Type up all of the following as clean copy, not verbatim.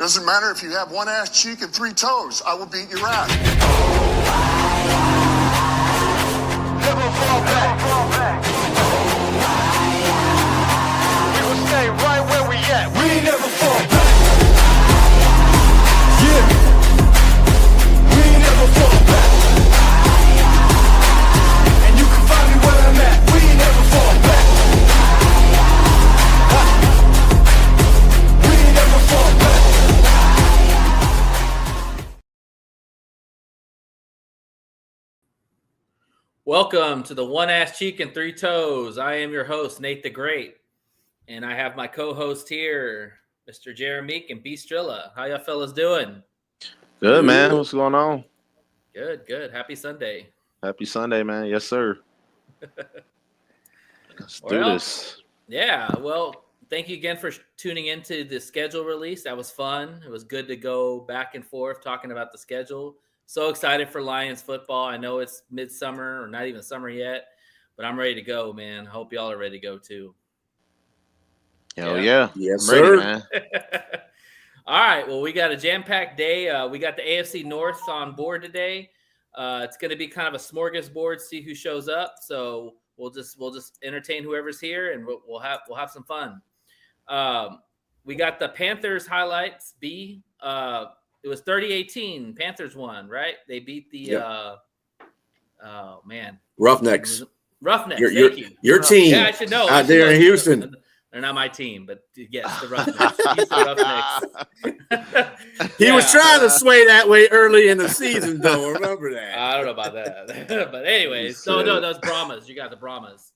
Doesn't matter if you have one ass cheek and 3 toes. I will beat your ass. Never fall back. We will stay right where we at. We never fall back. Yeah. We never fall back. And you can find me where I'm at. We never fall back. We never fall back. Welcome to the One Ass Cheek and 3 Toes. I am your host, Nate the Great, and I have my co-host here, Mr. Jeremy and B. Strilla. How y'all fellas doing? Good, man. What's going on? Good. Happy Sunday. Happy Sunday, man. Yes, sir. Let's do this. Yeah, well, thank you again for tuning into the schedule release. That was fun. It was good to go back and forth talking about the schedule. So excited for Lions football. I know it's midsummer or not even summer yet, but I'm ready to go, man. I hope y'all are ready to go too. Hell yeah. Yes, I'm ready, sir. man. All right. Well, we got a jam-packed day. We got the AFC North on board today. It's going to be kind of a smorgasbord, see who shows up. So we'll just entertain whoever's here, and we'll have some fun. We got the Panthers highlights. B. It was 30-18. Panthers won, right? They beat the oh man, Roughnecks. Roughnecks. Your team. Yeah, I should know. Out there in Houston. They're not my team, but yes, the Roughnecks. He was trying to sway that way early in the season, though. Remember that. I don't know about that. But anyways, so no, those Brahmas. You got the Brahmas.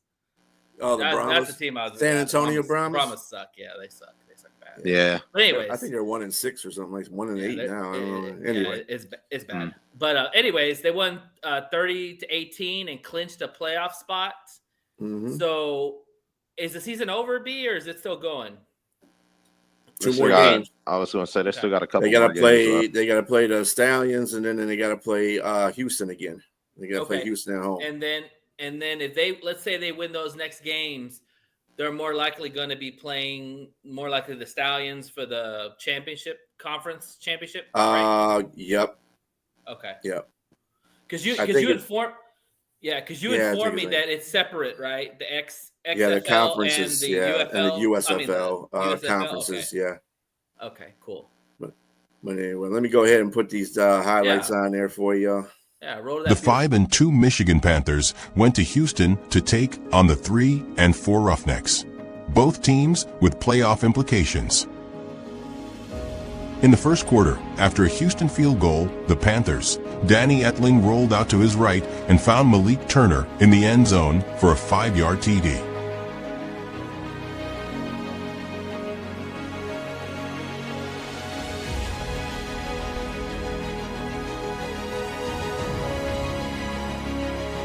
Oh, the Brahmas. That's the team I was. San Antonio Brahmas. Brahmas suck. Yeah, they suck. They suck bad. Yeah. But anyways, I think they're 1-6 or something, like 1-8 now. I don't know. Anyway, it's bad. But anyways, they won 30-18 and clinched a playoff spot. Mm-hmm. So, is the season over, B, or is it still going? Two more games. I was going to say they still got a couple. They got to play. Games They got to play the Stallions, and then they got to play Houston again. They got to play Houston at home. And then if let's say they win those next games, they're more likely going to be playing the Stallions for the conference championship. Right? Yep. Okay. Yep. Because you informed me that it's separate, right? The XFL the conferences, and the UFL, and the USFL, USFL conferences, okay. Okay, cool. But anyway, let me go ahead and put these highlights on there for you. Yeah, roll that. The 5-2 Michigan Panthers went to Houston to take on the 3-4 Roughnecks, both teams with playoff implications. In the first quarter, after a Houston field goal, the Panthers, Danny Etling rolled out to his right and found Malik Turner in the end zone for a 5-yard TD.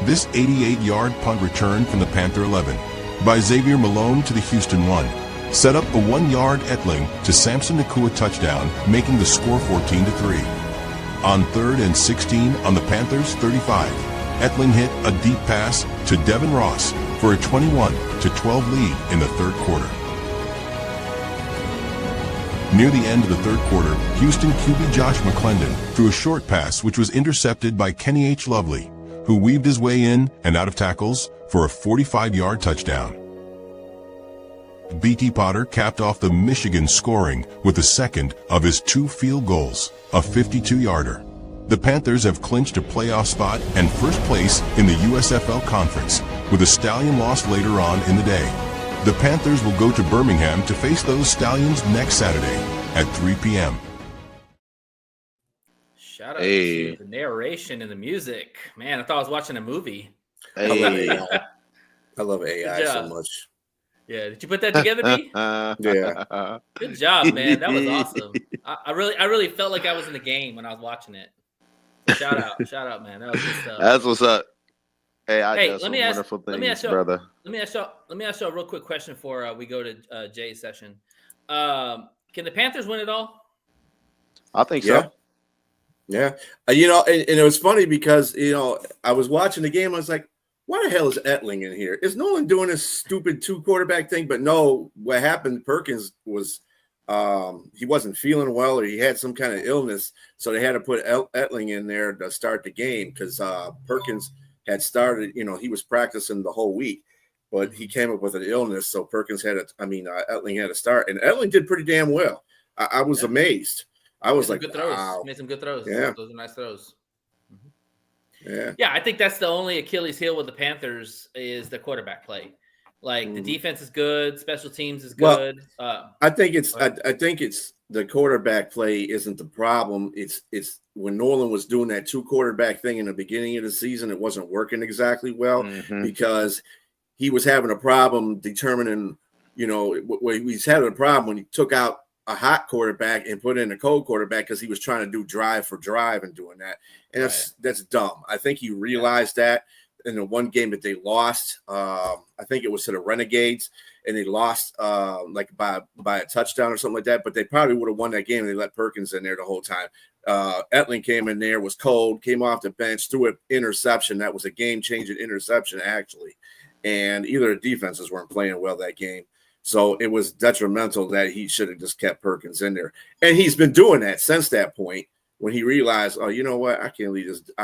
This 88-yard punt return from the Panther 11 by Xavier Malone to the Houston 1 set up a 1-yard Etling to Samson Nakua touchdown, making the score 14-3. On 3rd and 16 on the Panthers 35, Etling hit a deep pass to Devin Ross for a 21-12 lead in the third quarter. Near the end of the third quarter, Houston QB Josh McClendon threw a short pass which was intercepted by Kenny H. Lovely, who weaved his way in and out of tackles for a 45-yard touchdown. B.T. Potter capped off the Michigan scoring with the second of his 2 field goals, a 52-yarder. The Panthers have clinched a playoff spot and first place in the USFL Conference, with a Stallion loss later on in the day. The Panthers will go to Birmingham to face those Stallions next Saturday at 3 p.m. Shout out to the narration and the music. Man, I thought I was watching a movie. Hey. I love AI so much. Yeah, did you put that together, B? Yeah. Good job, man. That was awesome. I really felt like I was in the game when I was watching it. Shout out, man. That was good stuff. That's what's up. Hey, let me ask you, brother. Let me ask you a real quick question before we go to Jay's session. Can the Panthers win it all? I think so. Yeah. And it was funny because, I was watching the game. I was like, why the hell is Etling in here? Is Nolan doing this stupid 2-quarterback thing? But no, what happened, Perkins was he wasn't feeling well, or he had some kind of illness, so they had to put Etling in there to start the game because Perkins had started. He was practicing the whole week, but he came up with an illness, so Perkins Etling had to start, and Etling did pretty damn well. I was amazed. I was like, wow. Made some good throws. Yeah, those are nice throws. Yeah, I think that's the only Achilles heel with the Panthers is the quarterback play. Like the defense is good, special teams is good. I think it's the quarterback play isn't the problem. It's when Nolan was doing that 2 quarterback thing in the beginning of the season, it wasn't working exactly well because he was having a problem determining, he's having a problem when he took out a hot quarterback and put in a cold quarterback because he was trying to do drive for drive and doing that. And that's dumb. I think he realized that in the one game that they lost. I think it was to the Renegades, and they lost like by a touchdown or something like that. But they probably would have won that game if they let Perkins in there the whole time. Etling came in there, was cold, came off the bench, threw an interception. That was a game-changing interception, actually. And either the defenses weren't playing well that game. So it was detrimental that he should have just kept Perkins in there. And he's been doing that since that point when he realized, oh, you know what? I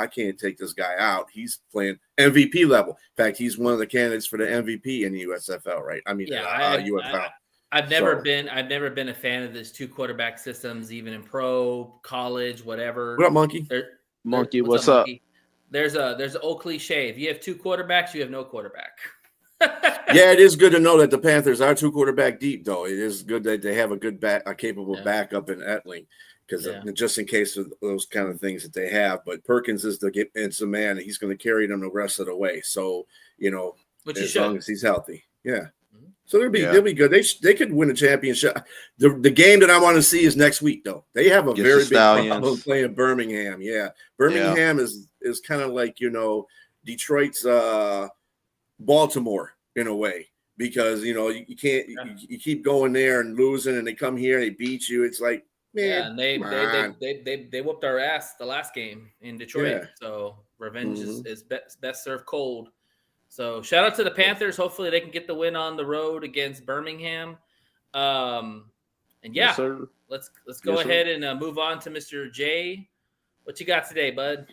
can't take this guy out. He's playing MVP level. In fact, he's one of the candidates for the MVP in the USFL, right? I mean, UFL. I've never been a fan of this 2 quarterback systems, even in pro, college, whatever. What up, Monkey? Monkey, what's up? Monkey? There's an old cliche. If you have 2 quarterbacks, you have no quarterback. Yeah, it is good to know that the Panthers are 2 quarterback deep, though. It is good that they have a capable backup in Etling, because just in case of those kind of things that they have. But Perkins is the man, and he's going to carry them the rest of the way. So as long as he's healthy, So they'll be good. They could win a championship. The game that I want to see is next week, though. They have a very big problem playing Birmingham. Yeah, Birmingham is kind of like Detroit's Baltimore in a way, because you can't you keep going there and losing, and they come here and they beat you. It's like, man, they whooped our ass the last game in Detroit. So revenge is best served cold. So shout out to the Panthers. Hopefully they can get the win on the road against Birmingham. And yes, let's go ahead and move on to Mr. J. What you got today, bud?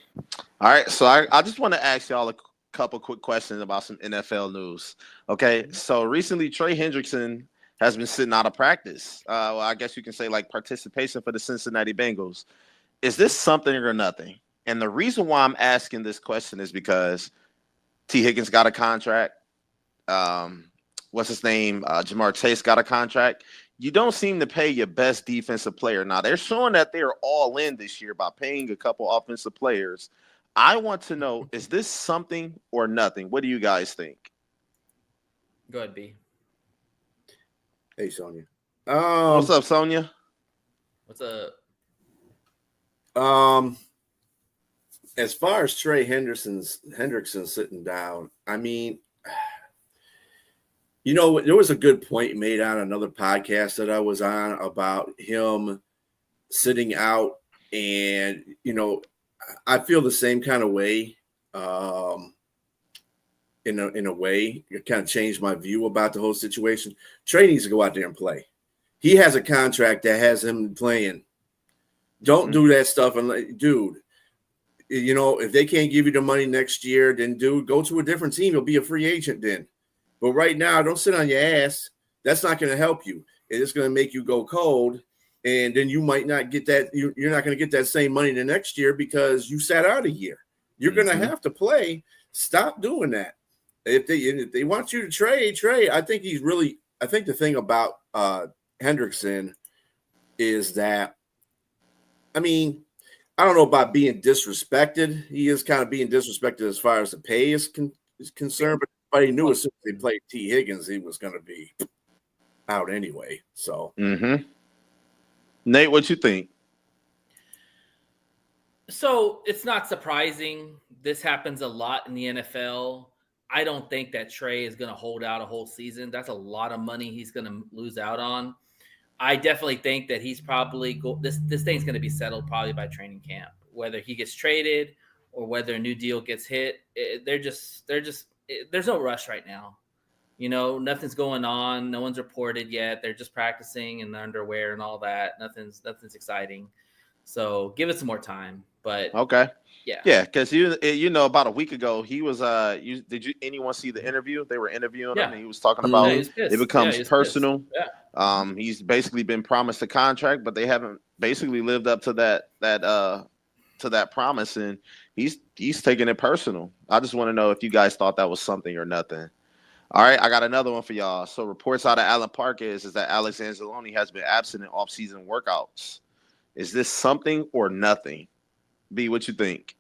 All right, so I just want to ask y'all a couple quick questions about some NFL news. Okay, so recently Trey Hendrickson has been sitting out of practice. Well, I guess you can say like participation for the Cincinnati Bengals. Is this something or nothing? And the reason why I'm asking this question is because T. Higgins got a contract. What's his name? Jamar Chase got a contract. You don't seem to pay your best defensive player. Now, they're showing that they're all in this year by paying a couple offensive players. I want to know, is this something or nothing? What do you guys think? Go ahead, B. Hey, Sonia. What's up, Sonia? What's up? As far as Trey Hendrickson sitting down, I mean, there was a good point made on another podcast that I was on about him sitting out, and I feel the same kind of way. In a way, it kind of changed my view about the whole situation. Trey needs to go out there and play. He has a contract that has him playing. Don't do that stuff, dude. If they can't give you the money next year, then go to a different team. You'll be a free agent then. But right now, don't sit on your ass. That's not going to help you. It's going to make you go cold, and then you might not get that. You're not going to get that same money the next year because you sat out a year. You're going to have to play. Stop doing that. If they want you to trade, I think the thing about Hendrickson is that, I mean, I don't know about being disrespected. He is kind of being disrespected as far as the pay is concerned, but everybody knew as soon as they played T. Higgins, he was going to be out anyway. So, Nate, what you think? So it's not surprising. This happens a lot in the NFL. I don't think that Trey is going to hold out a whole season. That's a lot of money he's going to lose out on. I definitely think that he's probably this thing's going to be settled probably by training camp, whether he gets traded or whether a new deal gets hit. There's no rush right now. Nothing's going on. No one's reported yet. They're just practicing in the underwear and all that. Nothing's exciting. So give it some more time. But okay. yeah. Yeah, because about a week ago he was did anyone see the interview? They were interviewing him and he was talking about it becomes personal. Yeah. He's basically been promised a contract, but they haven't basically lived up to that promise, and he's taking it personal. I just want to know if you guys thought that was something or nothing. All right, I got another one for y'all. So reports out of Allen Park is that Alex Anzalone has been absent in off-season workouts. Is this something or nothing? B, what you think?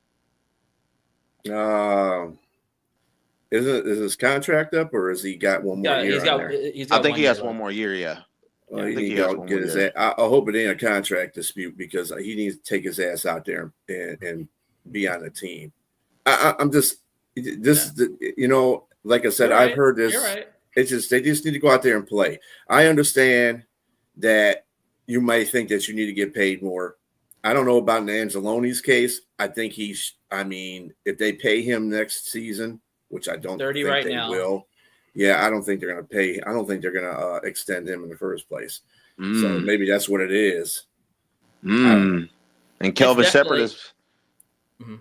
Is his contract up, or has he got one more year? I think he has one more year. Yeah. Well, I think he got get his ass. I hope it ain't a contract dispute because he needs to take his ass out there and be on the team. I'm just like I said, I've heard this. Right. It's just they just need to go out there and play. I understand that you might think that you need to get paid more. I don't know about Anzalone's case. I think if they pay him next season, which I don't think right they now. will. Yeah, I don't think they're going to pay. I don't think they're going to extend him in the first place. So maybe that's what it is. And Kelvin Shepard is.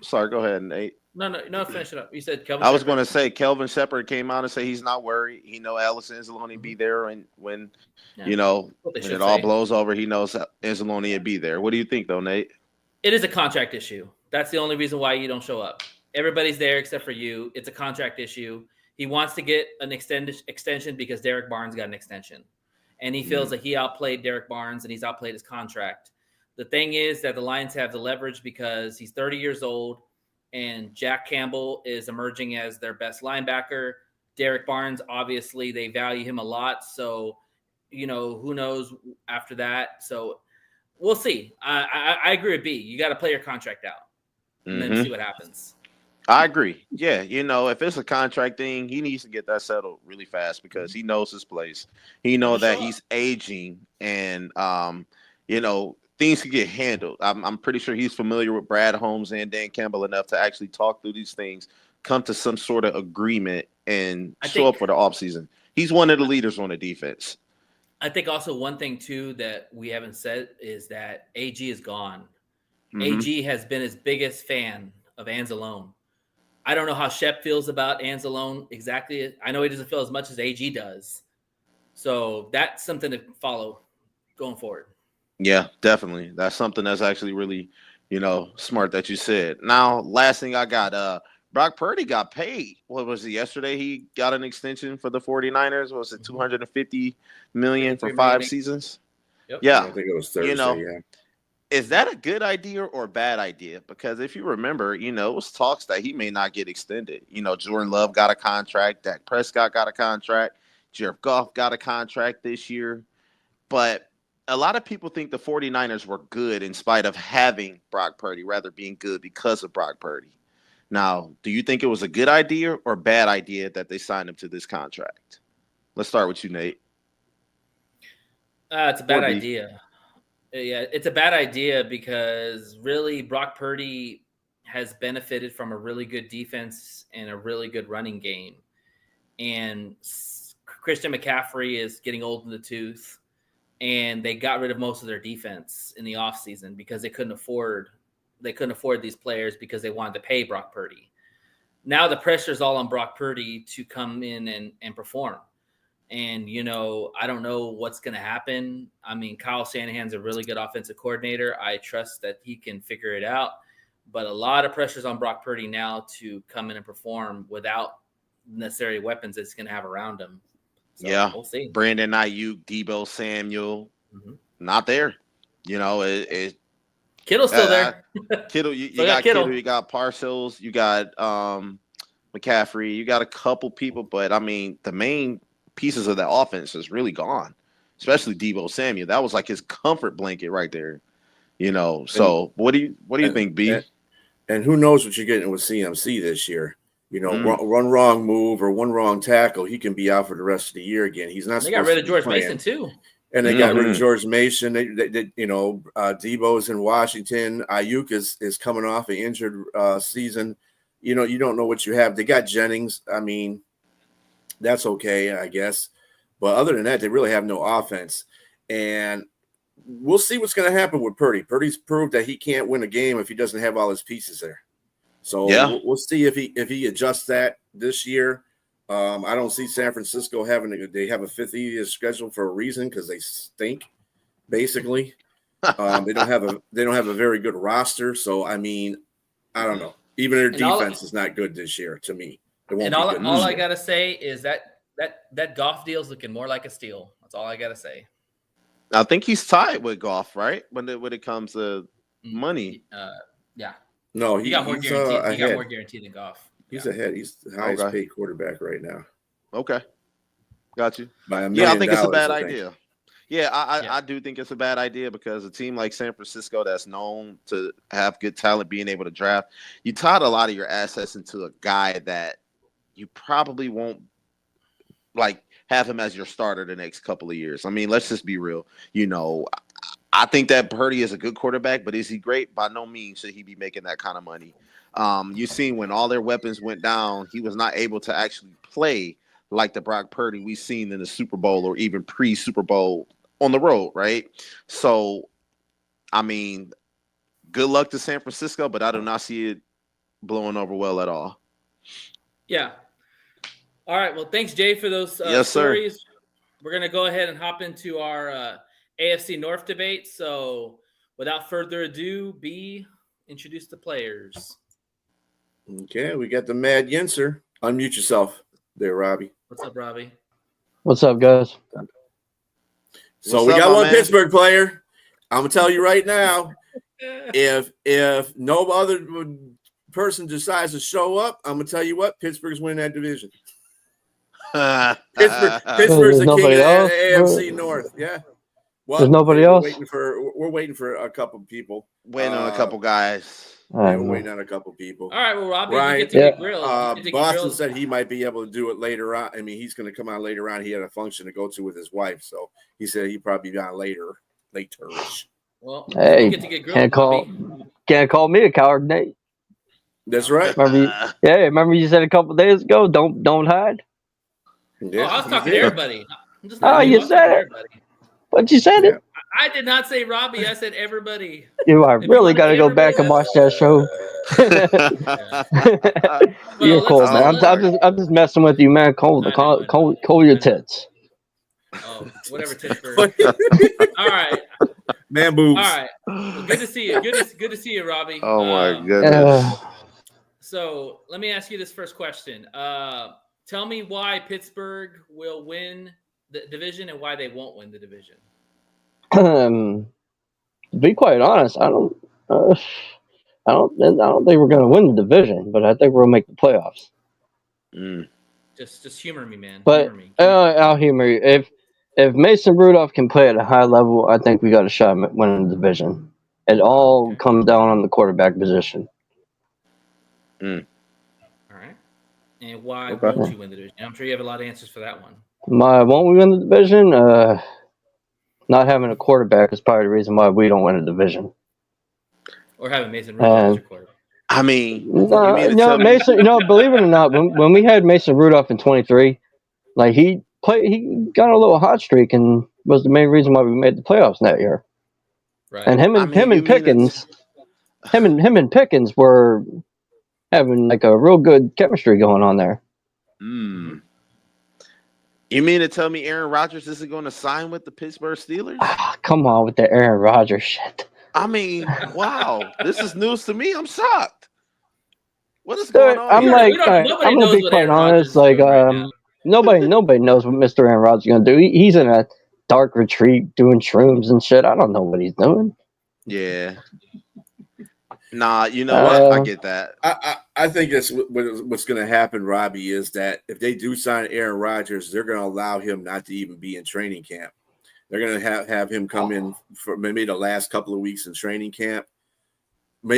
Sorry, go ahead, Nate. No, finish it up. You said Kelvin. I was going to say Kelvin Shepard came out and say he's not worried. He know Alex Anzalone be there, and when when it all blows over, he knows Anzalone would be there. What do you think, though, Nate? It is a contract issue. That's the only reason why you don't show up. Everybody's there except for you. It's a contract issue. He wants to get an extension because Derek Barnes got an extension, and he feels that he outplayed Derek Barnes and he's outplayed his contract. The thing is that the Lions have the leverage because he's 30 years old. And Jack Campbell is emerging as their best linebacker. Derek Barnes, obviously, they value him a lot. So, who knows after that. So we'll see. I agree with B. You got to play your contract out and then see what happens. I agree. Yeah, if it's a contract thing, he needs to get that settled really fast because he knows his place. He knows that he's aging and, things can get handled. I'm pretty sure he's familiar with Brad Holmes and Dan Campbell enough to actually talk through these things, come to some sort of agreement, and show up for the offseason. He's one of the leaders on the defense. I think also one thing, too, that we haven't said is that AG is gone. AG has been his biggest fan of Anzalone. I don't know how Shep feels about Anzalone exactly. I know he doesn't feel as much as AG does. So that's something to follow going forward. Yeah, definitely. That's something that's actually really, smart that you said. Now, last thing I got, Brock Purdy got paid. What was it yesterday? He got an extension for the 49ers. Was it $250 million for 5 seasons? Yep. Yeah. I think it was Thursday, Is that a good idea or a bad idea? Because if you remember, it was talks that he may not get extended. Jordan Love got a contract. Dak Prescott got a contract. Jared Goff got a contract this year. But a lot of people think the 49ers were good in spite of having Brock Purdy, rather being good because of Brock Purdy. Now, do you think it was a good idea or a bad idea that they signed him to this contract? Let's start with you, Nate. It's a bad idea. Yeah, it's a bad idea because really Brock Purdy has benefited from a really good defense and a really good running game. And Christian McCaffrey is getting old in the tooth. And they got rid of most of their defense in the offseason because they couldn't afford these players because they wanted to pay Brock Purdy. Now the pressure is all on Brock Purdy to come in and perform. And, I don't know what's going to happen. I mean, Kyle Shanahan's a really good offensive coordinator. I trust that he can figure it out. But a lot of pressure is on Brock Purdy now to come in and perform without necessary weapons that he's going to have around him. So we'll see. Brandon Ayuk, Deebo Samuel, not there. Kittle's still there. Kittle, you got Kittle, you got Parcells, you got McCaffrey, you got a couple people, but I mean the main pieces of that offense is really gone, especially Deebo Samuel. That was like his comfort blanket right there. So what do you think, B? And who knows what you're getting with CMC this year? One wrong move or one wrong tackle, he can be out for the rest of the year again. He's not. They got rid of George Mason too, and they got rid of George Mason. They Debo's in Washington. Ayuk is coming off an injured season. You don't know what you have. They got Jennings. I mean, That's okay, I guess. But other than that, they really have no offense. And we'll see what's going to happen with Purdy. Purdy's proved that he can't win a game if he doesn't have all his pieces there. So we'll see if he adjusts that this year. I don't see San Francisco they have a 5th easiest schedule for a reason because they stink, basically. They don't have a very good roster. So I mean, I don't know. Even their defense is not good this year to me. It won't be good. All I gotta say is that Goff deal's looking more like a steal. That's all I gotta say. I think he's tied with Goff, right? When it comes to money. Yeah. No, he got more guaranteed. He got more guaranteed than Goff. He's ahead. He's the highest paid quarterback right now. Okay. Got you. I think it's a bad idea. Yeah, I do think it's a bad idea because a team like San Francisco that's known to have good talent being able to draft, you tied a lot of your assets into a guy that you probably won't have him as your starter the next couple of years. I mean, let's just be real. I think that Purdy is a good quarterback, but is he great? By no means should he be making that kind of money. You've seen when all their weapons went down, he was not able to actually play like the Brock Purdy we've seen in the Super Bowl or even pre-Super Bowl on the road, right? So, I mean, good luck to San Francisco, but I do not see it blowing over well at all. Yeah. All right. Well, thanks, Jay, for those stories. Sir. We're going to go ahead and hop into our AFC North debate. So, without further ado, introduce the players. Okay, we got the Mad Yinzer. Unmute yourself there, Robbie. What's up, Robbie? What's up, guys? So we got one Pittsburgh player. I'm gonna tell you right now, if no other person decides to show up, I'm gonna tell you what, Pittsburgh's winning that division. Pittsburgh's the king of the AFC North. Yeah. Well, there's nobody else. We're waiting for a couple people. Waiting on a couple guys. We're waiting on a couple people. All right, well, Robbie, you get to get grilled. Boston said he might be able to do it later on. I mean, he's going to come on later on. He had a function to go to with his wife, so he said he'd probably be on later-ish. Well, hey, you get to get grilled. Can't call me a coward, Nate. That's right. Remember you said a couple days ago, don't hide. Yeah, I was talking to everybody. You said it. But you said it. I did not say Robbie. I said everybody. You are really got to go back and watch that show. You're cool, man. I'm just messing with you, man. Call your tits. Oh, whatever, Pittsburgh. All right, man, boobs. All right, well, good to see you. Good to see you, Robbie. Oh my goodness. So let me ask you this first question. Tell me why Pittsburgh will win the division and why they won't win the division. To be quite honest, I don't think we're going to win the division, but I think we're going to make the playoffs. Just humor me, man. But humor me. I'll humor you. If Mason Rudolph can play at a high level, I think we got a shot at winning the division. It all comes down on the quarterback position. All right. And why won't you win the division? I'm sure you have a lot of answers for that one. Won't we win the division? Not having a quarterback is probably the reason why we don't win a division. Or having Mason Rudolph as your quarterback. I mean, Mason. Believe it or not, when we had Mason Rudolph in 23, like he got a little hot streak and was the main reason why we made the playoffs that year. Right. And him and Pickens were having like a real good chemistry going on there. You mean to tell me Aaron Rodgers isn't going to sign with the Pittsburgh Steelers? Come on with the Aaron Rodgers shit. I mean, wow, this is news to me. I'm shocked. What is going on? I'm gonna be quite honest. Like, nobody knows what Mr. Aaron Rodgers is gonna do. He's in a dark retreat doing shrooms and shit. I don't know what he's doing. Yeah. Nah, you know what? I get that. I think that's what's going to happen, Robbie, is that if they do sign Aaron Rodgers, they're going to allow him not to even be in training camp. They're going to have him come in for maybe the last couple of weeks in training camp. So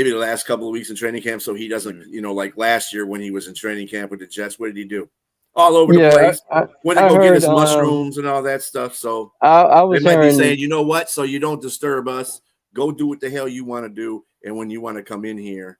he doesn't, like last year when he was in training camp with the Jets, what did he do? All over the place. Went to go get his mushrooms and all that stuff. So they might be saying, you know what? So you don't disturb us. Go do what the hell you want to do. And when you want to come in here,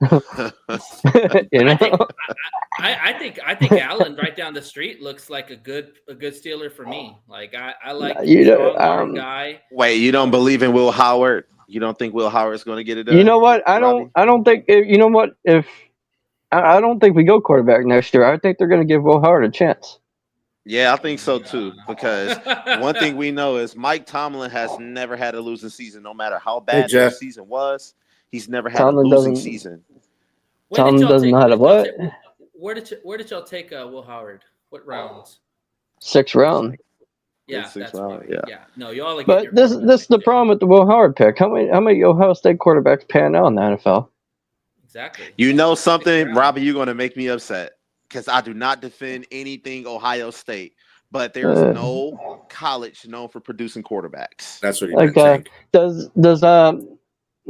You know, I think Allen right down the street looks like a good Steeler for me. Like I like you know, strong arm guy. Wait, you don't believe in Will Howard? You don't think Will Howard's going to get it done? you know what? Robbie? I don't think. You know what? If I don't think we go quarterback next year. I think they're going to give Will Howard a chance. Yeah, I think so too. Because one thing we know is Mike Tomlin has never had a losing season, no matter how bad their season was. He's never had Tomlin a losing doesn't- season. Tomlin doesn't know how to what? Where did y'all take Will Howard? What rounds? 6th round. Yeah, Sixth that's round, right. yeah. No, y'all. Like But this is the problem with the Will Howard pick. How many Ohio State quarterbacks pan out in the NFL? Exactly. You know something, Robbie? You're going to make me upset because I do not defend anything Ohio State, but there's no college known for producing quarterbacks. That's what he Like, meant. does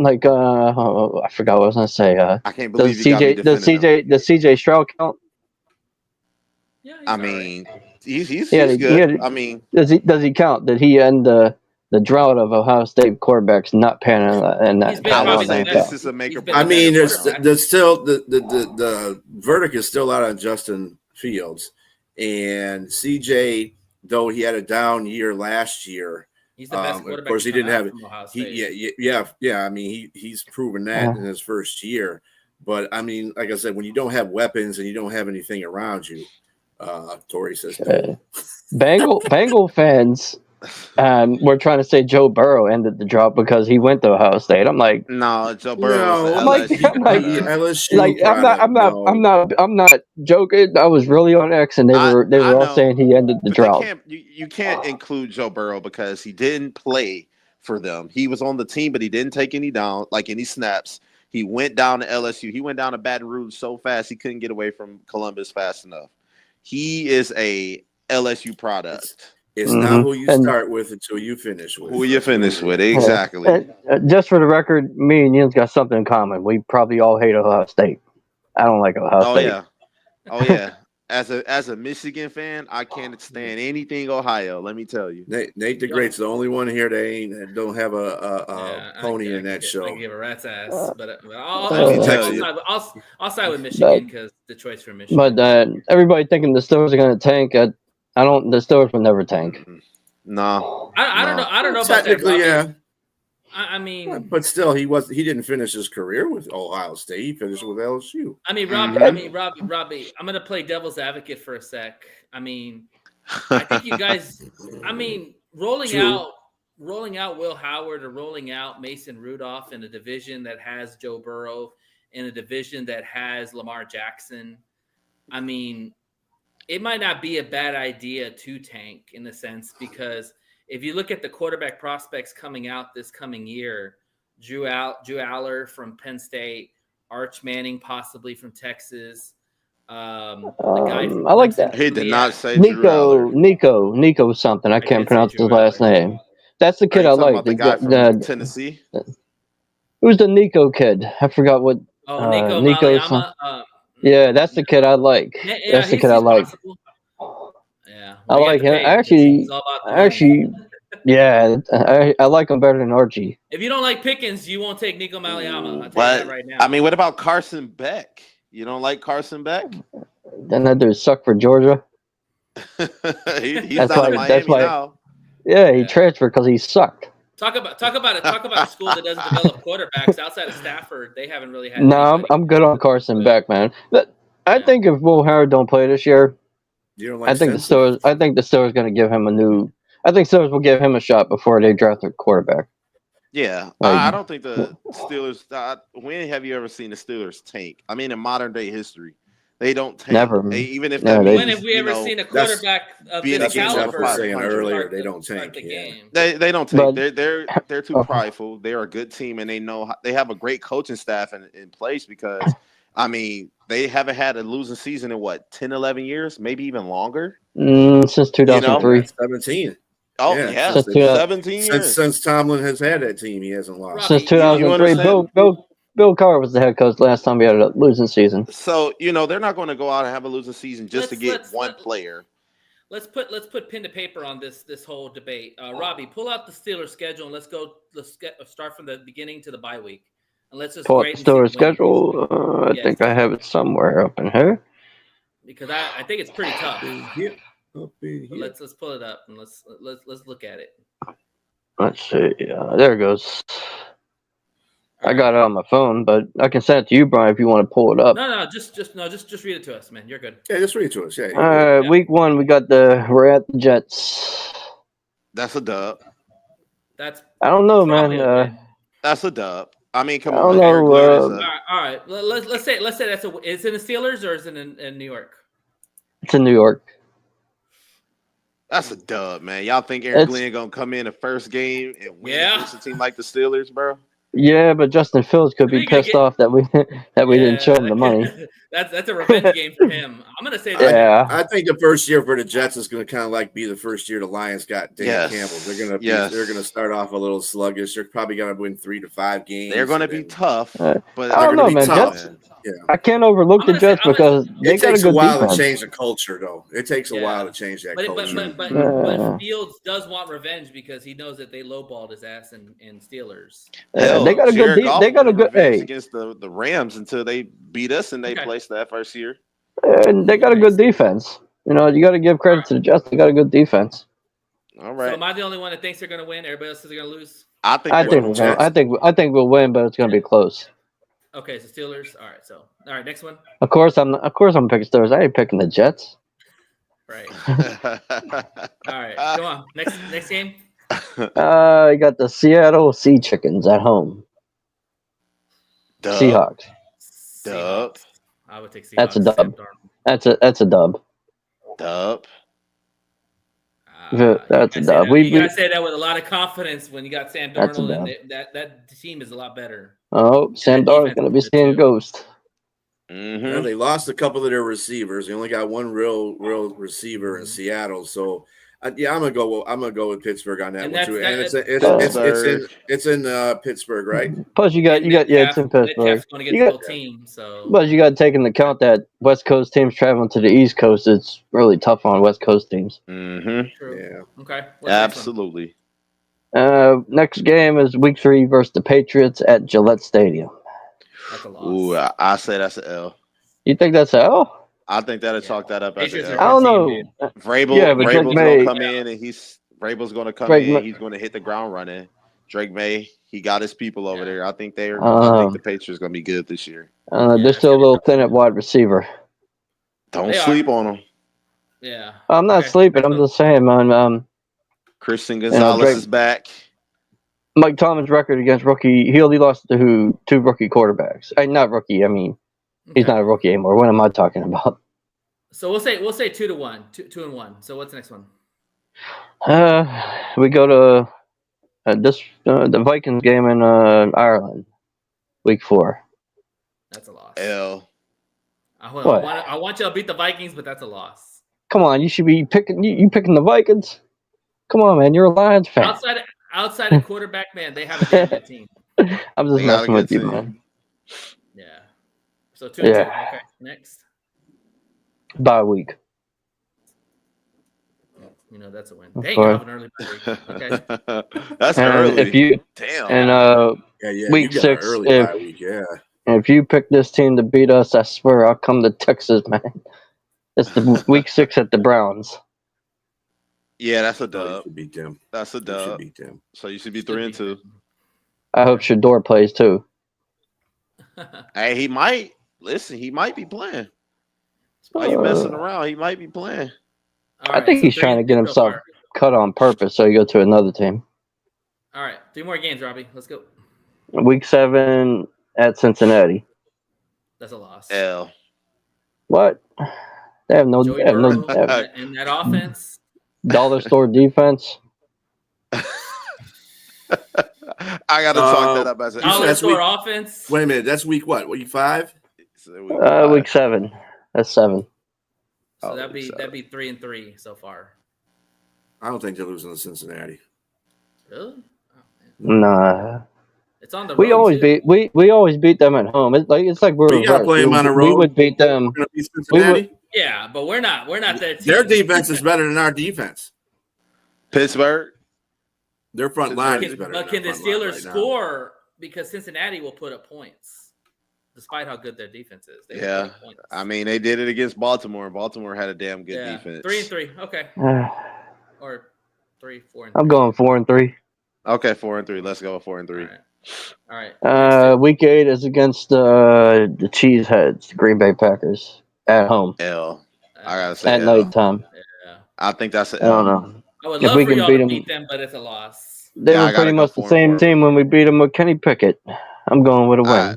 like I forgot what I was gonna say. I can't believe Does you got me does CJ Stroud count? Yeah, I mean, he's Yeah, good. I mean, does he count? Did he end the drought of Ohio State quarterbacks not panning and He's that? been I will probably say the this best. is a make or He's been break. I mean, quarterback. there's still the verdict is still out on Justin Fields, and CJ, though he had a down year last year. He's the best quarterback. Of course, he didn't have it. from Ohio State. Yeah. I mean, he's proven that in his first year. But I mean, like I said, when you don't have weapons and you don't have anything around you, Tori says no. Bengal fans were trying to say Joe Burrow ended the drought because he went to Ohio State. I'm like, No, Joe Burrow No, was I'm like, LSU like I'm not joking. I was really on X, and they were all know, saying he ended the but drought. you can't include Joe Burrow because he didn't play for them. He was on the team, but he didn't take any snaps. He went down to LSU. He went down to Baton Rouge so fast he couldn't get away from Columbus fast enough. He is a LSU product. It's not who you start with until you finish with. Who you finish with, exactly. Just for the record, me and Ian's got something in common. We probably all hate Ohio State. I don't like Ohio State. Oh yeah. As a Michigan fan, I can't stand anything Ohio. Let me tell you. Nate the Great's the only one here that don't have a pony in that show. I give a rat's ass, but I'll side with Michigan because Detroit's from Michigan. But everybody thinking the Steelers are going to tank. I don't. The Steelers will never tank. No, I don't know. I don't know about that. Technically, yeah. I mean, but still, he didn't finish his career with Ohio State. He finished with LSU. I mean, Robbie. I'm gonna play devil's advocate for a sec. I mean, I think you guys. I mean, rolling out Will Howard or rolling out Mason Rudolph in a division that has Joe Burrow, in a division that has Lamar Jackson. I mean, it might not be a bad idea to tank in a sense because if you look at the quarterback prospects coming out this coming year, Drew Aller from Penn State, Arch Manning possibly from Texas. The guy I like that. He did not say Drew Aller. Nico something. I can't pronounce his last name. That's the kid I like. The guy from Tennessee. Who's the Nico kid? I forgot what. Nico Malayama. Yeah, that's the kid I like. That's the kid I like. Possible. Yeah, I like him. Actually, yeah, I like him better than Archie. If you don't like Pickens, you won't take Nico Malayama. I'll tell you that right now. I mean, what about Carson Beck? You don't like Carson Beck? Then that dude suck for Georgia. He's down in Miami now. Yeah, he transferred because he sucked. Talk about a school that doesn't develop quarterbacks outside of Stafford. They haven't really had. No, I'm good on Carson Beck, man. But I think if Will Howard don't play this year, I think the Steelers going to give him I think Steelers will give him a shot before they draft a quarterback. Yeah, I don't think the Steelers. When have you ever seen the Steelers tank? I mean, in modern day history, they don't tank. Never. Even if when have we ever seen a quarterback of this caliber? Saying earlier, they don't tank. They don't tank. They're too prideful. They're a good team, and they have a great coaching staff in place because, I mean, they haven't had a losing season in 10, 11 years, maybe even longer. Since 2003, 17. Oh yeah, 17 years since Tomlin has had that team, he hasn't lost. Since 2003, Bill Carr was the head coach last time we had a losing season. So they're not going to go out and have a losing season just to get one player. Let's put pen to paper on this whole debate. Robbie, pull out the Steelers schedule and let's start from the beginning to the bye week. And let's just Pull up grade the and see store the win. schedule. I Yes. think I have it somewhere up in here. Because I think it's pretty tough. Up in But here. let's pull it up and let's look at it. Let's see. There it goes. I got it on my phone, but I can send it to you, Brian, if you want to pull it up. No, just read it to us, man. You're good. Yeah, just read it to us. Yeah. All right, Yeah. week 1, we're at the Jets. That's a dub. That's I don't know, probably a man. win. That's a dub. I mean, come I on, don't man. Eric know, Glenn is All right. Let's say that's a. Is it in the Steelers or is it in New York? It's in New York. that's a dub, man. Y'all think Eric It's- Glenn gonna come in the first game and win Yeah. against a team like the Steelers, bro? Yeah, but Justin Fields could be He could pissed get- off that we didn't show him the money. That's a revenge game for him. I'm gonna say that. Yeah. I think the first year for the Jets is going to kind of like be the first year the Lions got Dan Yes. Campbell. They're going to start off a little sluggish. They're probably going to win 3 to 5 games. They're gonna and be then- tough, Uh, but I they're don't gonna know, be man. tough. Jets- Yeah. I can't overlook I'm the gonna say- Jets I'm gonna- because they It got a takes a good while defense. to change the culture, though. It takes a Yeah. while to change that But culture. but Fields does want revenge because he knows that they lowballed his ass in Steelers. Hell, They got a good. Jared Goff They got a wanted good. revenge Hey, against the Rams until they beat us and they Okay. placed that first year. and they got a good defense. You know, you got to give credit to the Jets. They got a good defense. All So right, am I the only one that thinks they're gonna win? Everybody else is gonna lose. I think I they're think gonna we're gonna, win. I think we'll win, but it's gonna be close. Okay, so Steelers. All right, so all right, next one. Of course, I'm picking Steelers. I ain't picking the Jets. Right. All right, come on. Next game. You got the Seattle Sea Chickens at home. Dub. Seahawks. Dub. Seahawks. I would take Seahawks. That's a dub. Sam Darnold. That's a dub. Dub. That's a you guys say dub. that- We- you guys say that with a lot of confidence when you got Sam That's a Darnold, and dub. that team is a lot better. Oh, Sam that Darnold's defense gonna be is good, seeing too. ghost. Mm-hmm. Well, they lost a couple of their receivers. They only got one real receiver in Seattle. So, yeah, I'm gonna go with Pittsburgh on that And one too. And Pittsburgh. it's in Pittsburgh, right? Plus, you got it's in Pittsburgh. Metcalf's going You against the got- full team, so But you got to take into account that West Coast teams traveling to the East Coast. It's really tough on West Coast teams. Mm-hmm. true. Yeah. Okay. What's the next one? Absolutely. Next game is Week 3 versus the Patriots at Gillette Stadium. That's a loss. Ooh, I say that's an L. You think that's a L? I think that'll Yeah. chalk that up as Patriots an are I L. don't team, know. Vrabel, Yeah, but Vrabel's Drake May- gonna come in and Vrabel's gonna come Drake in. May- He's gonna hit the ground running. Drake May, he got his people over Yeah. there. I think I think the Um, Patriots gonna be good this year. Yeah, They're it's still a gonna be little tough. thin at wide receiver. Don't They are. sleep on them. Yeah. I'm not Okay. sleeping. I'm just saying, man. Christian Gonzalez Drake- is back. Mike Thomas' record against rookie, he only lost to 2 rookie quarterbacks. Not rookie. I mean, he's Okay. not a rookie anymore. What am I talking about? So we'll say 2-1, 2-1. So what's the next one? We go to the Vikings game in Ireland, Week 4. That's a loss. L. What? I want you to beat the Vikings, but that's a loss. Come on, you should be picking you picking the Vikings. Come on, man, you're a Lions fan. Outside of quarterback, man, they have a damn good team. I'm just They got a messing with good you, team. man. Yeah. So 2-2. Yeah. Okay. Next. Bye week. You know that's a win. Dang, Sorry. I have an early bye week. Okay. That's And early. if you Damn. and Yeah. Week you got an 6, early if- bye week. Yeah. if you pick this team to beat us, I swear I'll come to Texas, man. It's the Week 6 at the Browns. Yeah, that's a No, you dub. should beat them. That's a You should dub. beat them. So you should be 3-2. I hope Shador plays too. Hey, he might. Listen, he might be playing. Why you messing around? He might be playing. All I right, think so he's trying to 3-2 get so himself far. cut on purpose so he go to another team. All right, 3 more games, Robbie. Let's go. Week 7 at Cincinnati. That's a loss. L. What? They have no, Joey they have no Burrow they have and that offense. dollar store defense. I gotta chalk that up as a Dollar that's store week- offense. Wait a minute. That's week what? Week 5? Week 7. That's 7. So Oh, that'd be so- 3-3 so far. I don't think they're losing to Cincinnati. Really? Oh, man. Nah. It's on the We road, always too. beat we always beat them at home. It's like we're We gotta reversed. play them on the We road. would beat them. We're gonna beat Cincinnati. Yeah, but we're not that team. Their defense is better than our defense. Pittsburgh. Their front line is Can, better. but than can the our front line Steelers right now. score because Cincinnati will put up points, despite how good their defense is. They will Yeah, put up points. I mean they did it against Baltimore. Baltimore had a damn good defense. 3-3. Okay. Uh, Or 3, 4, and 3. I'm going 4-3. Okay, 4-3. Let's go 4-3. All right. Week 8 is against the Cheeseheads, the Green Bay Packers, at home. L. I gotta say at L. nighttime. Yeah. I think that's an I don't L. know. I would If love we for can y'all beat to them, beat them, but it's a loss. they Yeah, were I gotta pretty go much the 4-4. same team when we beat them with Kenny Pickett. I'm going with a win.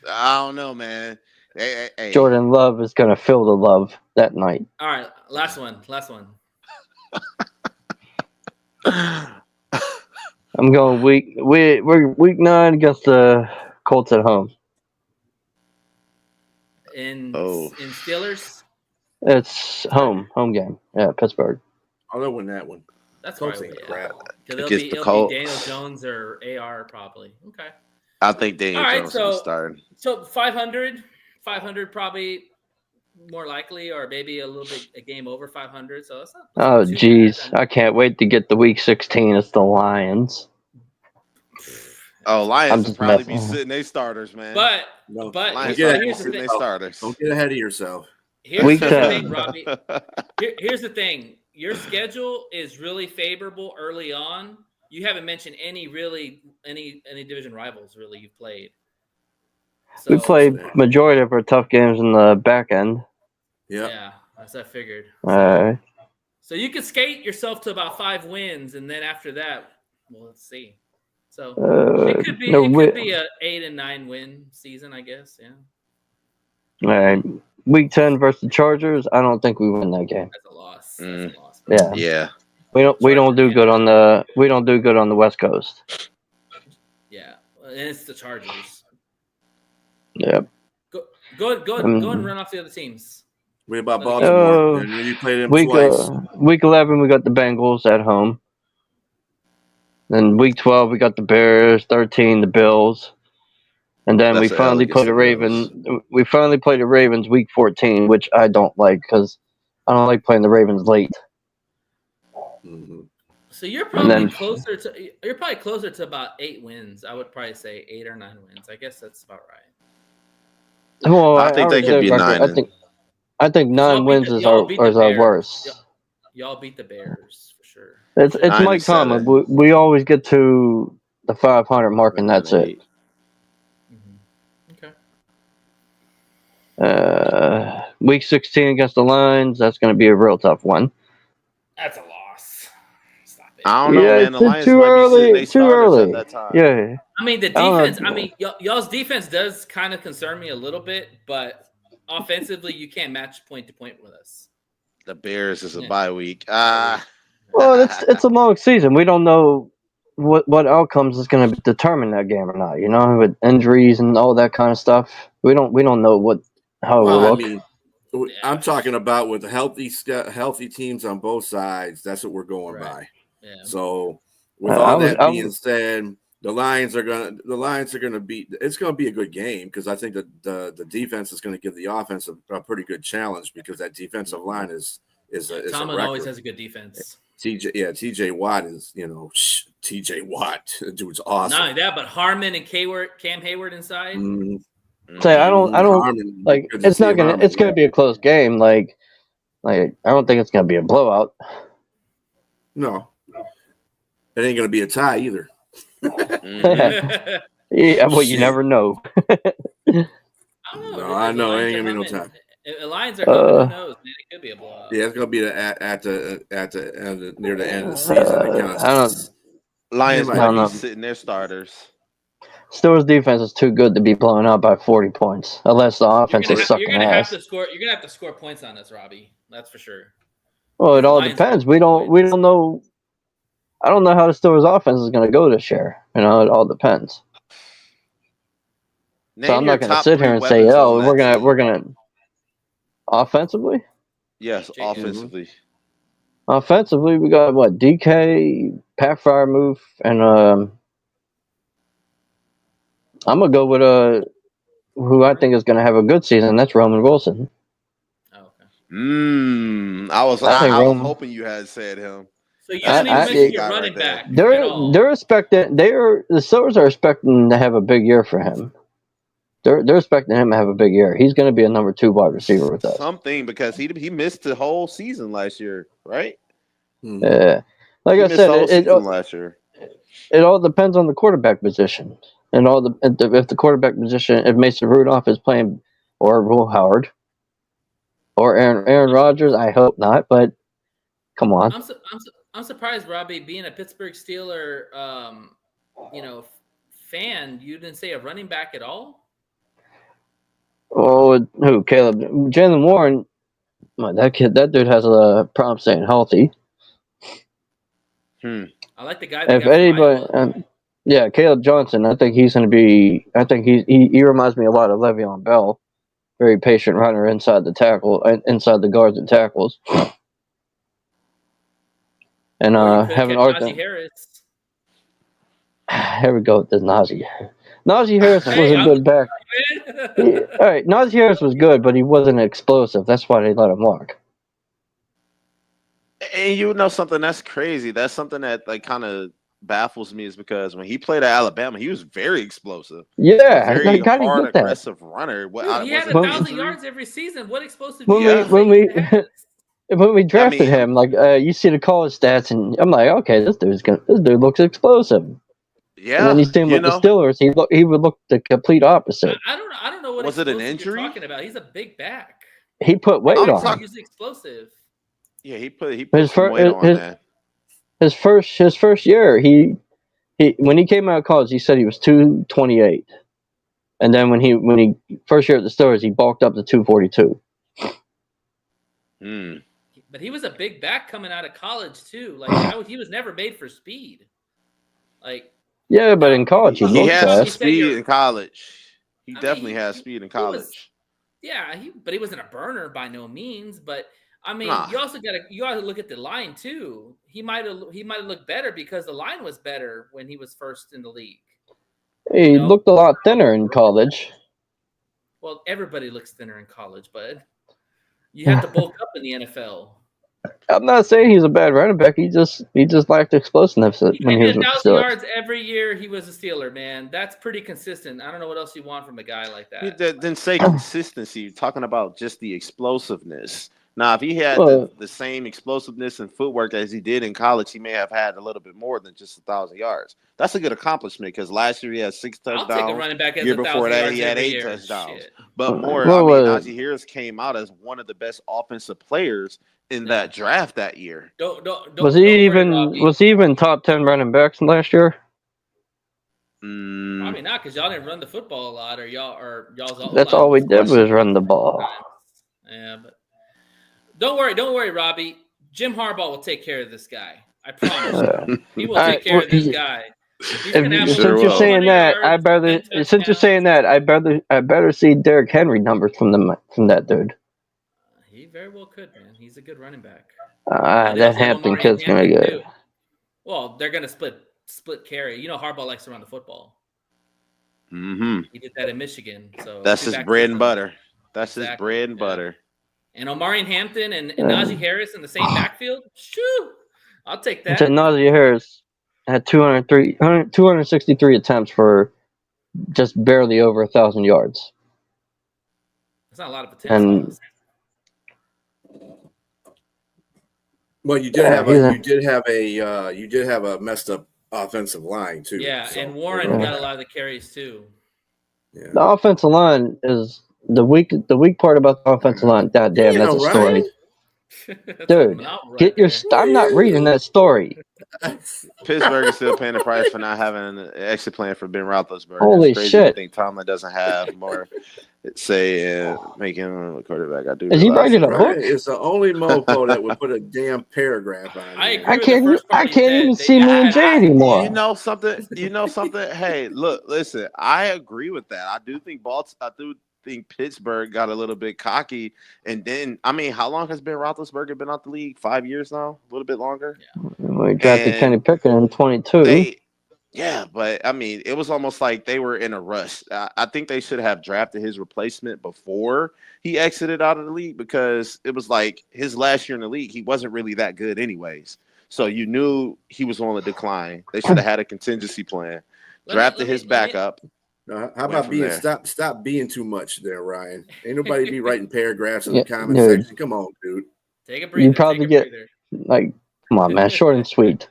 I don't know, man. Hey. Jordan Love is going to feel the love that night. All right, last one. I'm going we're week 9 against the Colts at home. In Oh. Steelers. It's home game. Yeah, Pittsburgh. I'll win that one. That's Colts probably ain't crap. Because Against the it'll Colts. be Daniel Jones or AR probably. Okay. I think Daniel All right, Jones will be starting. So 500 probably more likely, or maybe a game over 500. So that's not too Geez, bad. I can't wait to get to week 16. It's the Lions. Lions will probably be sitting their starters, man. But Lions here's sitting the their thing. starters. Don't get ahead of yourself. Here's the 10. thing, Robbie. Here's the thing. Your schedule is really favorable early on. You haven't mentioned any division rivals really you've played. So, We played majority of our tough games in the back end. Yeah, as I figured. So you could skate yourself to about 5 wins, and then after that, well, let's see. So it could be a 8 and 9 win season, I guess. Yeah. All right. Week 10 versus the Chargers. I don't think we win that game. That's a loss. That's a loss. Yeah. We don't do good on the West Coast. Yeah, and it's the Chargers. Yep. Go and run off the other teams. What about Baltimore? You played them twice. Week 11 we got the Bengals at home. Then week 12 we got the Bears. 13 the Bills. And then we finally played the Ravens. We finally played the Ravens week 14, which I don't like because I don't like playing the Ravens late. Mm-hmm. So you're probably closer to about 8 wins. I would probably say 8 or 9 wins. I guess that's about right. Well, I think they could be 9. I think 9 wins is our worst. Y'all beat the Bears for sure. It's Mike Tomlin. We always get to the 500 mark, and that's it. Okay. Week 16 against the Lions. That's going to be a real tough one. That's a loss. Stop it. I don't know, man. The Lions too might early. be sitting their starters at that time. Yeah. I mean, the defense. Y'all's defense does kind of concern me a little bit, but offensively, you can't match point to point with us. The Bears is a bye week. Well, it's a long season. We don't know what outcomes is going to determine that game or not. You know, with injuries and all that kind of stuff, we don't know how it will look. I mean, I'm talking about with healthy teams on both sides. That's what we're going by. Yeah. So, with all that being said, the Lions are gonna beat. It's gonna be a good game because I think that the defense is going to give the offense a pretty good challenge because that defensive line is Tomlin always has a good defense. TJ Watt is TJ Watt. The dude's awesome. Not only that, but Harmon and Cam Hayward inside. Mm-hmm. So I don't like. It's gonna be a close game. Like I don't think it's gonna be a blowout. No, it ain't gonna be a tie either. Yeah, well, you never know. I know it ain't gonna be no tie. Lions are coming. Who knows, man? It could be a blowout. Yeah, it's gonna be at the end, near the end of the season. Lions might be sitting their starters. Steelers defense is too good to be blown out by 40 points, unless the offense is sucking ass. You're gonna have to score points on us, Robbie. That's for sure. Well, it all depends. We don't know. I don't know how the Steelers offense is going to go this year. You know, it all depends. So I'm not going to sit here and say, "Oh, we're gonna." Offensively? Yes, offensively. Offensively, we got DK, Pat Fryermuth, and I'm gonna go with who I think is gonna have a good season. That's Roman Wilson. Oh, okay. I was hoping you had said him. So you didn't even mention your running back at all. The Steelers are expecting to have a big year for him. They're expecting him to have a big year. He's going to be a number 2 wide receiver with us. Something because he missed the whole season last year, right? Yeah, like I said, last year. It all depends on the quarterback position, and if the quarterback position, if Mason Rudolph is playing, or Will Howard, or Aaron Rodgers. I hope not, but come on. I'm surprised, Robbie, being a Pittsburgh Steeler, fan, you didn't say a running back at all. Oh, who? Caleb, Jalen Warren. That dude has a problem staying healthy. I like the guy. If anybody, Caleb Johnson. I think he's going to be. I think he reminds me a lot of Le'Veon Bell. Very patient runner inside the guards and tackles. And having Najee Harris. Here we go with this Najee. Najee Harris was a good back. All right, Najee Harris was good, but he wasn't explosive. That's why they let him walk. And you know something that's crazy. That's something that kind of baffles me is because when he played at Alabama, he was very explosive. Yeah, very hard, aggressive runner. He had 1,000 yards every season. What explosive? When we drafted him, you see the college stats, and I'm like, okay, this dude looks explosive. Yeah, and then you see him with the Steelers, he would look the complete opposite. I don't know what. Was it an injury? You're talking about? He's a big back. He put weight on. He's explosive. Yeah, he put some weight on that. His first year, he when he came out of college, he said he was 228, and then when he first year at the Steelers, he bulked up to 242. But he was a big back coming out of college too. He was never made for speed. Yeah, but in college he had speed in college. He definitely has speed in college. But he wasn't a burner by no means. But I mean, you also got to look at the line too. He might have looked better because the line was better when he was first in the league. He looked a lot thinner in college. Well, everybody looks thinner in college, bud. You have to bulk up in the NFL. I'm not saying he's a bad running back. He just lacked explosiveness when he was with the Steelers. 1,000 yards every year he was a Steeler, man. That's pretty consistent. I don't know what else you want from a guy like that. Then say consistency. You're talking about just the explosiveness. Now, if he had the same explosiveness and footwork as he did in college, he may have had a little bit more than just 1,000 yards. That's a good accomplishment because last year he had 6 touchdowns. I'll take a running back as year before that, he had 8 touchdowns. But Najee Harris came out as one of the best offensive players in that draft that year. Was he even top 10 running backs last year? Probably not, because y'all didn't run the football a lot, or y'all's. That's all we did was run the ball. Yeah, but don't worry, Robbie. Jim Harbaugh will take care of this guy. I promise you. He will take care of this guy. Since you're saying that, I better see Derrick Henry numbers from that dude. He very well could, man. He's a good running back. That Hampton kid's gonna be good. Well, they're gonna split carry. You know, Harbaugh likes to run the football. Mm-hmm. He did that in Michigan. So that's his bread and butter. That's his bread and butter. And Omarion Hampton and Najee Harris in the same backfield. Shoo! I'll take that. Najee Harris had 263 attempts for just barely over 1,000 yards. That's not a lot of attempts. Well, you did have a messed up offensive line too. Yeah, so, and Warren got a lot of the carries too. Yeah. The offensive line is the weak part about the offensive line. God damn, that's a story. Dude, I'm not reading that story. Pittsburgh is still paying the price for not having an exit plan for Ben Roethlisberger. Holy shit! I think Tomlin doesn't have more say in making him a quarterback. I do. Is he writing a book? It's the only mofo that would put a damn paragraph on it. I can't even see me and Jay anymore. You know something? Hey, listen. I agree with that. I do think Pittsburgh got a little bit cocky, and then how long has Ben Roethlisberger been out the league? 5 years now, a little bit longer. Yeah. We drafted Kenny Pickett in 22. But it was almost like they were in a rush. I think they should have drafted his replacement before he exited out of the league because it was like his last year in the league, he wasn't really that good anyways. So you knew he was on the decline. They should have had a contingency plan. Drafted his backup. How about being stop being too much there, Ryan? Ain't nobody be writing paragraphs in the comment dude. section. Come on, dude. Take a breather. You probably get like, come on, man, short and sweet.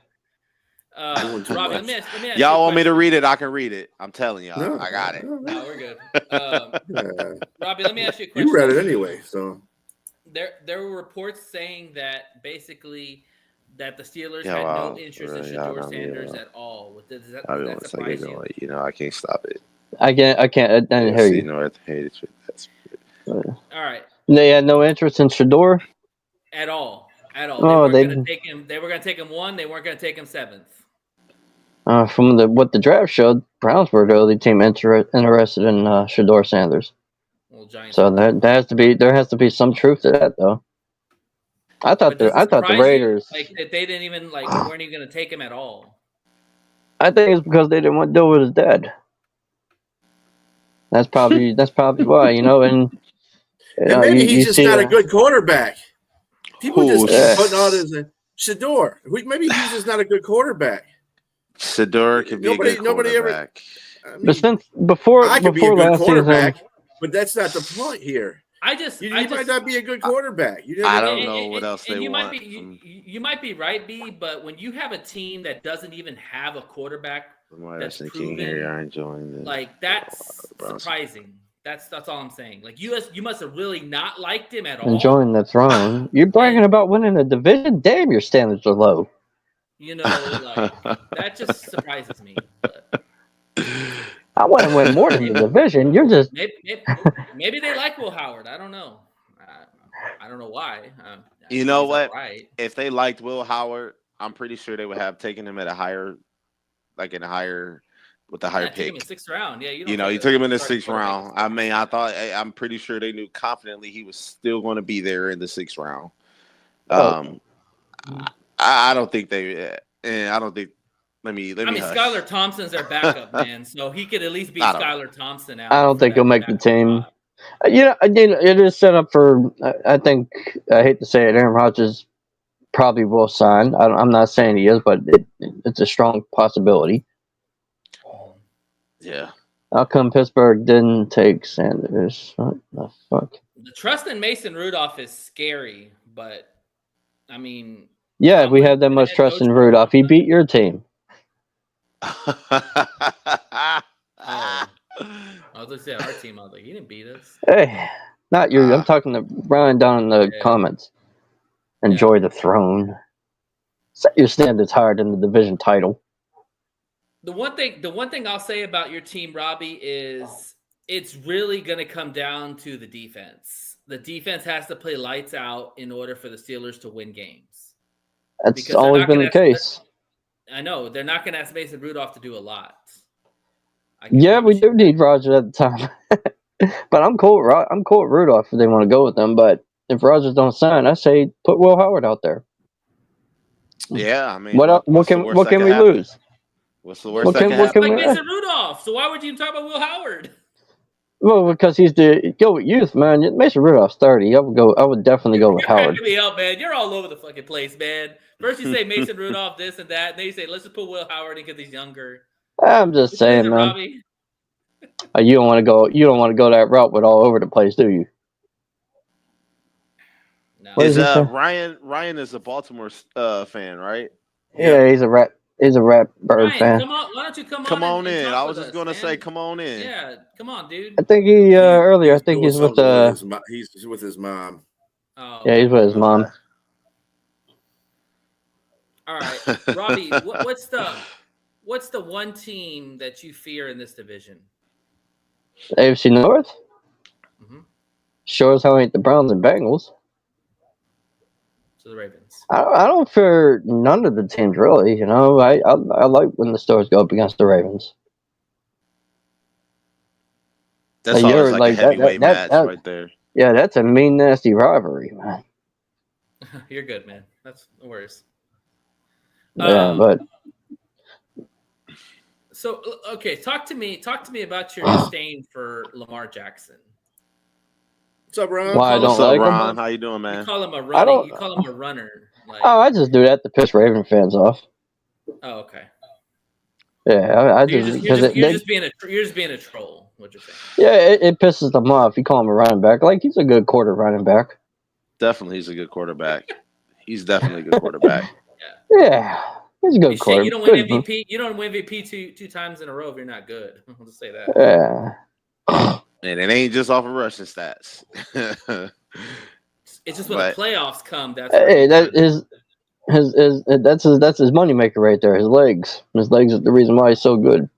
Robbie, let me ask y'all want me to read it? I can read it. I'm telling y'all, I got it. No, we're good. Robbie, let me ask you a question. You read it anyway, so there were reports saying that basically that the Steelers had no interest in Shedeur Sanders at all. Does that surprise you? You know, I can't stop it. I can't. I didn't hear you. All right. They had no interest in Shedeur at all. Oh, they were going to take him. They were going to take him 1. They weren't going to take him 7th. From what the draft showed, Browns were the only team interested in Shedeur Sanders. Well, Giants. So there has to be some truth to that, though. I thought the Raiders that they didn't even weren't even going to take him at all. I think it's because they didn't want to deal with his dad. That's probably why, and maybe he's just not a good quarterback. People just keep putting all this Shedeur. Maybe he's just not a good quarterback. Shedeur could be a good quarterback. But since before be a good quarterback, season, but that's not the point here. He might not be a good quarterback. I don't know what else they want. You might be right, B. But when you have a team that doesn't even have a quarterback that's proven, you're enjoying this. That's surprising. That's all I'm saying. You must have really not liked him at all. Enjoying the throne. You're bragging about winning a division. Damn, your standards are low. That just surprises me. But. I want to win more than the division. You're just maybe they like Will Howard. I don't know. I don't know why. You know what? Right. If they liked Will Howard, I'm pretty sure they would have taken him at a higher, with the higher pick. Took him in the 6th round. Yeah, you took him in the 6th round. I mean, I'm pretty sure they knew confidently he was still going to be there in the 6th round. I don't think they. I don't think. Let me. Skylar Thompson's their backup, man, so he could at least beat Skylar Thompson out. I don't think he'll make the team. It is set up for. I think I hate to say it, Aaron Rodgers probably will sign. I'm not saying he is, but it's a strong possibility. Yeah. How come Pittsburgh didn't take Sanders? What the fuck? The trust in Mason Rudolph is scary, but I mean. Yeah, we have that much trust in Rudolph. He beat your team. I was going to say our team. I was like, he didn't beat us. Hey, not you. I'm talking to Brian down in the comments. Enjoy the throne. Set your standards higher than the division title. The one thing I'll say about your team, Robbie, is it's really going to come down to the defense. The defense has to play lights out in order for the Steelers to win games. That's always been the case. I know they're not going to ask Mason Rudolph to do a lot. Yeah, we do need Rodgers at the time, but I'm cool. I'm cool with Rudolph if they want to go with them. But if Rodgers don't sign, I say put Will Howard out there. Yeah, I mean, what can we lose? What's the worst that can happen? Like Mason Rudolph. So why would you talk about Will Howard? Well, because he's go with youth, man. Mason Rudolph's 30. I would definitely go with Howard. Me up, man. You're all over the fucking place, man. First you say Mason Rudolph, this and that. And then you say let's just put Will Howard in because he's younger. I'm just saying, man. You don't want to go. You don't want to go that route with all over the place, do you? No. Ryan is a Baltimore fan, right? Yeah, he's a rat. He's a rat bird fan. Come on, why don't you come on in? I was just gonna say, come on in. Yeah, come on, dude. I think he earlier. I think he's with he's with his mom. Oh, yeah, he's with his mom. All right, Robbie, what's the one team that you fear in this division? AFC North. Mm-hmm. Sure as hell ain't the Browns and Bengals. So the Ravens. I don't fear none of the teams really. I like when the Steelers go up against the Ravens. That's always like a heavyweight match right there. Yeah, that's a mean, nasty rivalry, man. You're good, man. That's the worst. Yeah, but so okay, talk to me about your disdain for Lamar Jackson. What's up, Ron? Why I Call don't What's up, like him? Ron? How you doing, You man? call him a I running. don't. You call him a runner. Like, Oh, I just do that to piss Raven fans off. oh, okay. Yeah, I So just because you're just being a troll. What you're saying? yeah, it pisses them off. You call him a running back, like he's a good quarter running back. Definitely, he's a good quarterback. He's definitely a good quarterback. Yeah, he's a good quarter. You don't win MVP. You don't win MVP two times in a row if you're not good. I'll just say that. Yeah. And it ain't just off of rushing stats. It's just when But- the playoffs come. That's Hey, that is that's his moneymaker right there. His legs. His legs is the reason why he's so good.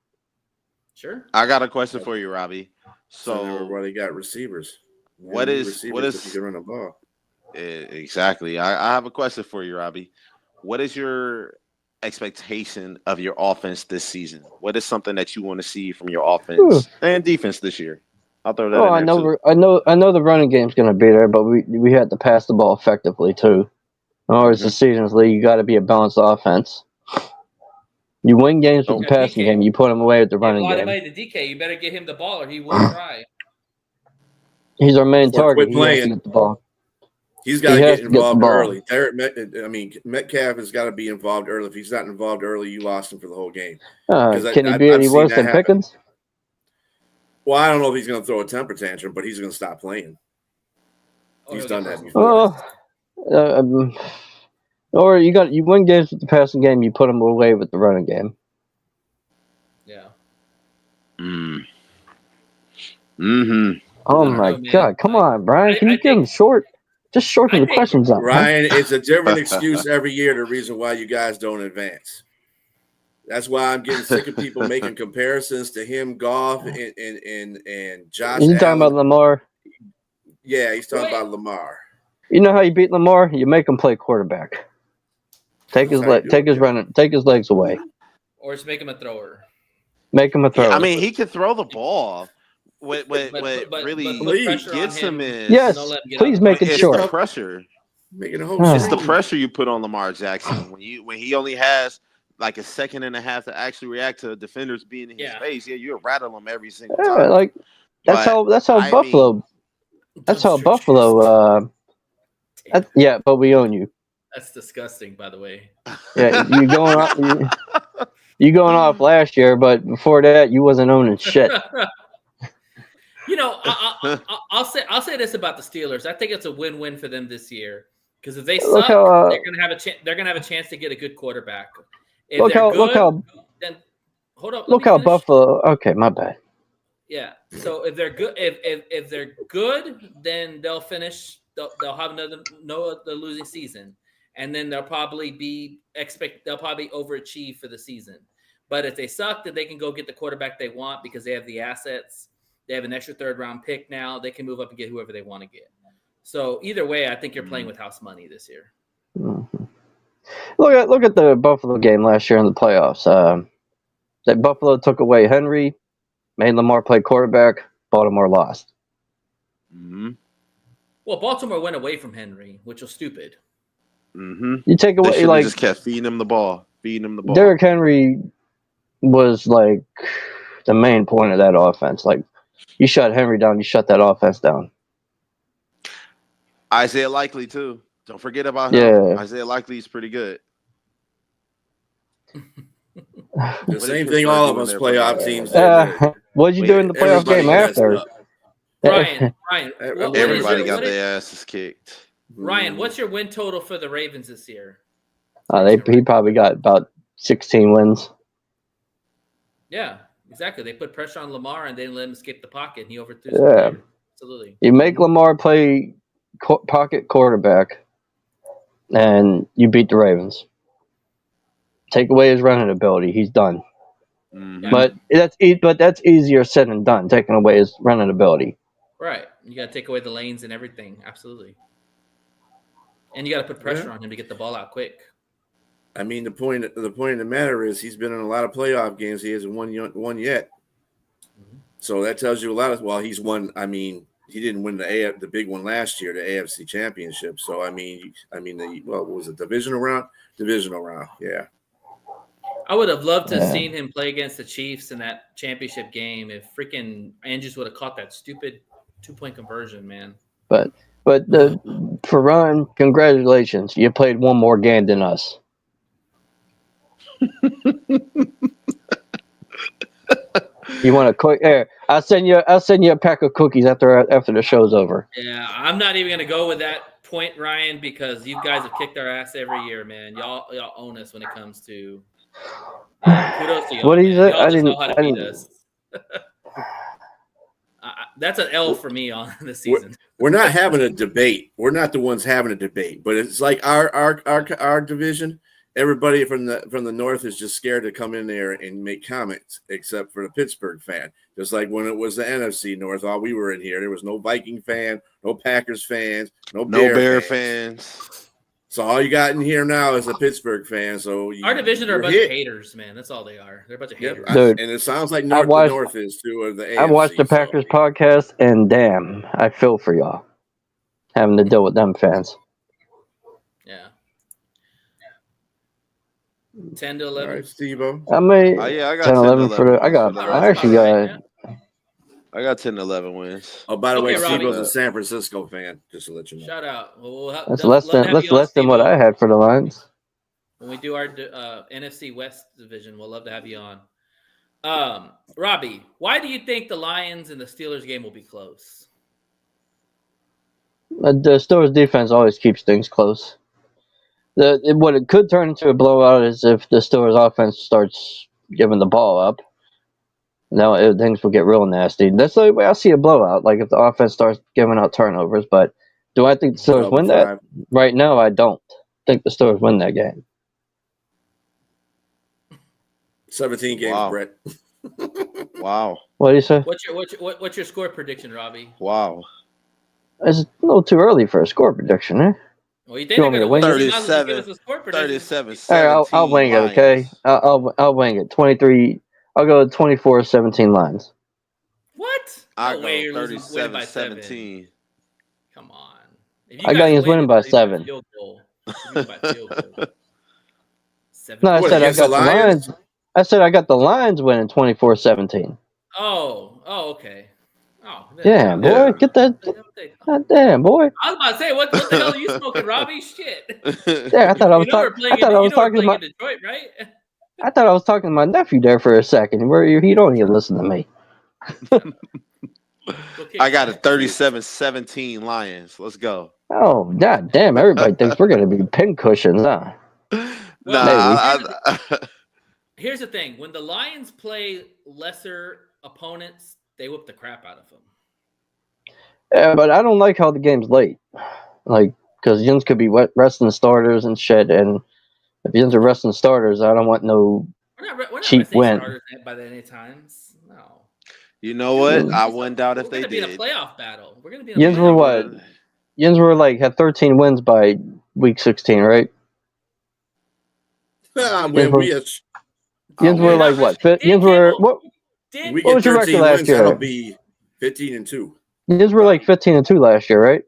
sure. I got a question for you, Robbie. So So, everybody got receivers. what You need is receivers if you can run the ball? exactly? I have a question for you, Robbie. What is your expectation of your offense this season? What is something that you want to see from your offense and defense this year? I'll throw that. Oh, in there too. I know the running game's going to be there, but we had to pass the ball effectively too. In order to succeed in this league, you got to be a balanced offense. You win games with the passing game. You put them away with the running game. Money to DK. You better get him the ball, or he won't try. He's our main Or target. quit He has to playing. get the ball. He's got to He has get to get the involved ball. early. Metcalf has got to be involved early. If he's not involved early, you lost him for the whole game. Can he be any worse than Pickens? Well, I don't know if he's going to throw a temper tantrum, but he's going to stop playing. He's done that before. Or you win games with the passing game, you put them away with the running game. Yeah. Oh my God! Come on, Brian. Can you give him short? Just shorten the questions up. Ryan, it's a different excuse every year. The reason why you guys don't advance. That's why I'm getting sick of people making comparisons to him, Goff, and Josh. You talking about Lamar? Yeah, he's talking about Lamar. You know how you beat Lamar? You make him play quarterback. Take his legs away. Or just make him a thrower. Make him a thrower. Yeah, I mean, he could throw the ball. What really gets him is please make it short. The pressure. Making a whole It's the pressure you put on Lamar Jackson when he only has like a second and a half to actually react to defenders being in his face. Yeah, you rattle him every single time. Like that's how Buffalo. That's how Buffalo. Yeah, but we own you. That's disgusting, by the way. Yeah, you going off last year, but before that, you wasn't owning shit. You know, I'll say this about the Steelers. I think it's a win-win for them this year because if they suck, they're gonna have a chance. They're gonna have a chance to get a good quarterback. If look how then hold up. Look how Buffalo. Okay, my bad. Yeah. So if they're good, if they're good, then they'll finish. They'll have another losing season, and then they'll probably overachieve for the season. But if they suck, then they can go get the quarterback they want because they have the assets. They have an extra third-round pick now. They can move up and get whoever they want to get. So either way, I think you're playing with house money this year. Mm-hmm. Look at the Buffalo game last year in the playoffs. That Buffalo took away Henry, made Lamar play quarterback. Baltimore lost. Mm-hmm. Well, Baltimore went away from Henry, which was stupid. Mm-hmm. You take away they just kept feeding him the ball. Derrick Henry was like the main point of that offense. Like you shut Henry down, you shut that offense down. Isaiah Likely too. Don't forget about him. Yeah. Isaiah Likely is pretty good. The same thing all of us playoff teams. What'd you do in the playoff game after? Ryan, everybody got their asses kicked. Ryan, what's your win total for the Ravens this year? He probably got about 16 wins. Yeah, exactly. They put pressure on Lamar and they didn't let him escape the pocket, and he overthrew. Yeah, absolutely. You make Lamar play pocket quarterback, and you beat the Ravens. Take away his running ability, he's done. Mm-hmm. But that's easier said than done. Taking away his running ability. Right. You got to take away the lanes and everything. Absolutely. And you got to put pressure on him to get the ball out quick. I mean, the point of the matter is he's been in a lot of playoff games. He hasn't won yet. Mm-hmm. So that tells you a lot. He's won. I mean, he didn't win the big one last year, the AFC Championship. So what was it? Divisional round. Yeah. I would have loved to have seen him play against the Chiefs in that championship game if freaking Andrews would have caught that stupid 2-point conversion, man. But for Ron, congratulations. You played one more game than us. You want a quick? I'll send you a pack of cookies after the show's over. Yeah, I'm not even gonna go with that point, Ryan, because you guys have kicked our ass every year, man. Y'all own us when it comes to. Kudos to y'all. What is man. it? Y'all I just didn't. know how to beat us. That's an L for me on the season. We're not having a debate. We're not the ones having a debate, but it's like our division. Everybody from the north is just scared to come in there and make comments, except for the Pittsburgh fan. Just like when it was the NFC North, all we were in here, there was no Viking fan, no Packers fans, no Bear fans. So all you got in here now is a Pittsburgh fan. So Our division are a bunch of haters, man. That's all they are. They're a bunch of haters. Dude, and it sounds like the North is too, or the AFC. I watched the Packers podcast, and damn, I feel for y'all having to deal with them fans. Yeah. 10 to 11. All right, Steve-O. I mean, yeah, I got 10 11 for the. I got 10 to 11 wins. Oh, by the way, Robbie. Steve-O's a San Francisco fan, just to let you know. Shout out. Well, That's less than what I had for the Lions. When we do our NFC West division, we'll love to have you on. Robbie, why do you think the Lions and the Steelers game will be close? The Steelers defense always keeps things close. What it could turn into a blowout is if the Steelers offense starts giving the ball up. Now things will get real nasty. That's the only way I see a blowout. Like if the offense starts giving out turnovers. But do I think the Steelers win that? Right now, I don't think the Steelers win that game. 17 games, Wow. Brett. Wow. What do you say? What's your score prediction, Robbie? Wow. It's a little too early for a score prediction, eh? Well, you think they're going to win? 37. I'll wing it, okay? I'll wing it. 23. I'll go 24-17 Lions. What? I No way you're go losing by 37-17. Come on. I got you winning by 7. Field goal. By field goal. No, I said I got the Lions. I said I got the Lions winning 24-17. Oh, okay. Oh, yeah, boy, get that. God damn, boy. I was about to say, what the hell are you smoking, Robbie? Shit. Yeah, I thought I was talking. I thought I was talking to my Detroit, right? I thought I was talking to my nephew there for a second. Where he don't even listen to me. I got a 37-17 Lions. Let's go. Oh, god damn! Everybody thinks we're gonna be pin cushions, huh? Here's the thing: when the Lions play lesser opponents, they whoop the crap out of them. Yeah, but I don't like how the game's late. Like, because Yins could be resting starters and shit, and if Yins are resting starters, I don't want no cheap win. Starters by any times. No. You know what? I wouldn't doubt if they did. We're going to be in a playoff battle. We're going to be in a Yins were what? Yins were like had 13 wins by week 16, right? Yins were like what? Yins were what? What was your record last year? That'll be 15-2. Yins were like 15-2 last year, right?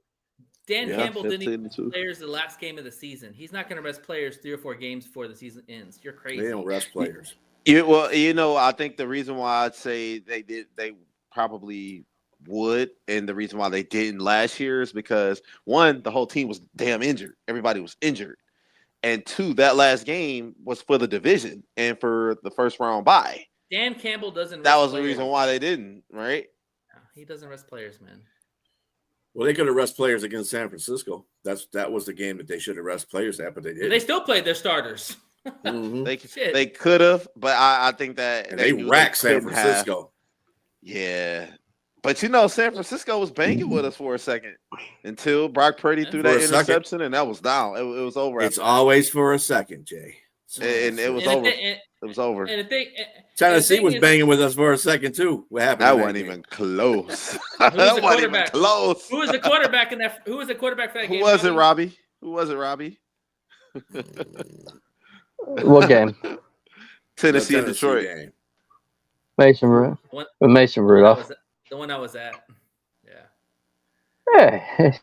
Dan Campbell didn't even players the last game of the season. He's not going to rest players 3 or 4 games before the season ends. You're crazy. They don't rest players. I think the reason why I'd say they probably would, and the reason why they didn't last year is because 1, the whole team was damn injured. Everybody was injured. And 2, that last game was for the division and for the first round bye. Dan Campbell doesn't. That was the reason why they didn't, right? No, he doesn't rest players, man. Well, they could have rest players against San Francisco. That was the game that they should have rest players at, but they didn't. They still played their starters. Mm-hmm. They could have, but I think that they racked San Francisco. Yeah. But San Francisco was banging with us for a second until Brock Purdy threw that interception, and that was down. It was over. It's always for a second, Jay. And it was over. It was over. Tennessee was banging with us for a second too. What happened? That wasn't even close. That wasn't even close. Who was the quarterback in that? Who was the quarterback for that game? Who was it, Robbie? Who was it, Robbie? What game? Tennessee and Detroit. Game. Mason Rudolph. The one I was at. Yeah. Hey,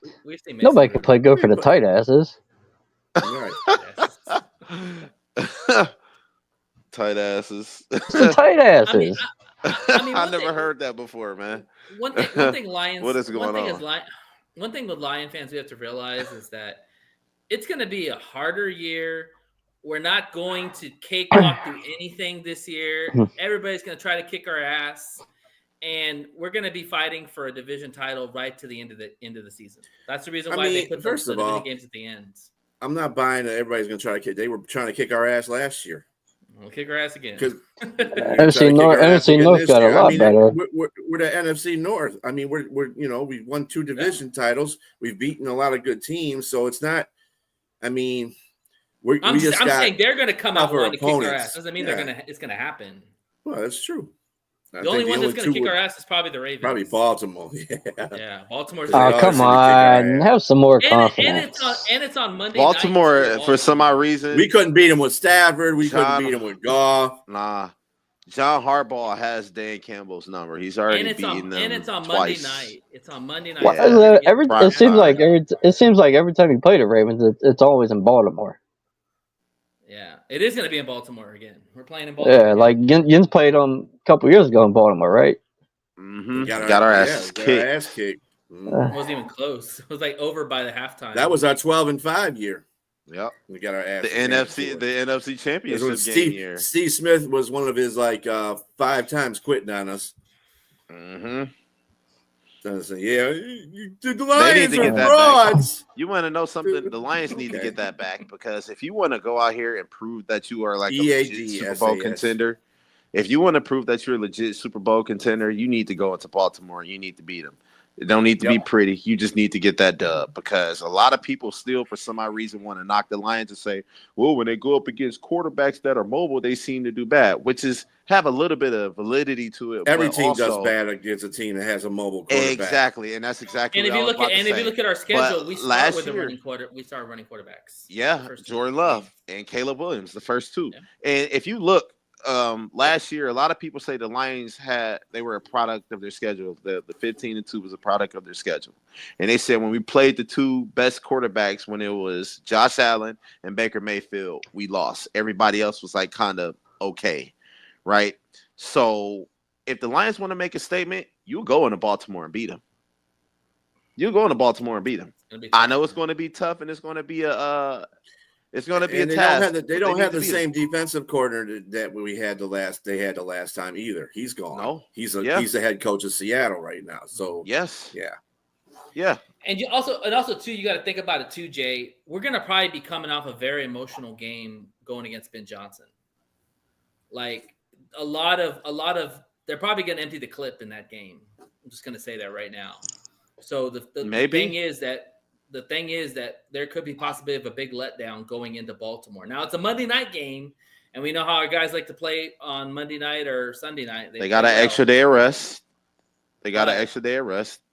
nobody can play good for the tight asses. Right. Tight asses. Tight asses. I never heard that before, man. One thing, Lions. What is going on? one thing with Lion fans we have to realize is that it's going to be a harder year. We're not going to cakewalk through anything this year. Everybody's going to try to kick our ass, and we're going to be fighting for a division title right to the end of the season. That's the reason why they put the division games at the end. I'm not buying that everybody's going to try to kick. They were trying to kick our ass last year. We'll kick our ass again. NFC North got a lot better. We're the NFC North. I mean, we won 2 division titles. We've beaten a lot of good teams, so it's not. I mean, I'm saying they're going to come out wanting to kick our ass. Doesn't mean it's going to happen. Well, that's true. The only one that's going to kick our ass is probably the Ravens. Probably Baltimore. Yeah, Baltimore's. Oh, come on. Have some more confidence. And it's on Monday Baltimore, night. for some odd reason. We couldn't beat him with Stafford. We couldn't beat him with Goff. Nah. John Harbaugh has Dan Campbell's number. He's already beaten them. And it's on twice. Monday night. It's on Monday night. Well, it seems like every time you play the Ravens, it's always in Baltimore. Yeah, it is going to be in Baltimore again. We're playing in Baltimore. Yeah, like Yins played a couple years ago in Baltimore, right? Mm-hmm. Got our ass kicked. It wasn't even close. It was like over by the halftime. That was our 12-5 year. Yep, we got our ass. The NFC championship game year. Steve Smith was one of his 5 times quitting on us. Mm-hmm. The Lions are frauds. You want to know something? The Lions need to get that back, because if you want to go out here and prove that you are like a legit Super Bowl contender, if you want to prove that you're a legit Super Bowl contender, you need to go into Baltimore and you need to beat them. It don't need to be pretty. You just need to get that dub, because a lot of people still, for some odd reason, want to knock the Lions and say, well, when they go up against quarterbacks that are mobile, they seem to do bad, which is have a little bit of validity to it. Every team does bad against a team that has a mobile quarterback. Exactly, and that's exactly. And if you look at our schedule, we start with we start running quarterbacks. Yeah, Jordan Love and Caleb Williams, the first 2. Yeah. And if you look. Last year, a lot of people say the Lions they were a product of their schedule. The 15-2 was a product of their schedule. And they said when we played the 2 best quarterbacks, when it was Josh Allen and Baker Mayfield, we lost. Everybody else was like kind of okay, right? So if the Lions want to make a statement, you'll go into Baltimore and beat them. You'll go into Baltimore and beat them. I know it's going to be tough, and it's going to be a task. They don't have the same defensive coordinator that we had the last time either. He's gone. No, he's the head coach of Seattle right now. So yes, yeah. And also too, you got to think about it too, Jay. We're gonna probably be coming off a very emotional game going against Ben Johnson. Like a lot of they're probably gonna empty the clip in that game. I'm just gonna say that right now. So the thing is that there could be possibility of a big letdown going into Baltimore. Now, it's a Monday night game, and we know how our guys like to play on Monday night or Sunday night. They got an extra day of rest.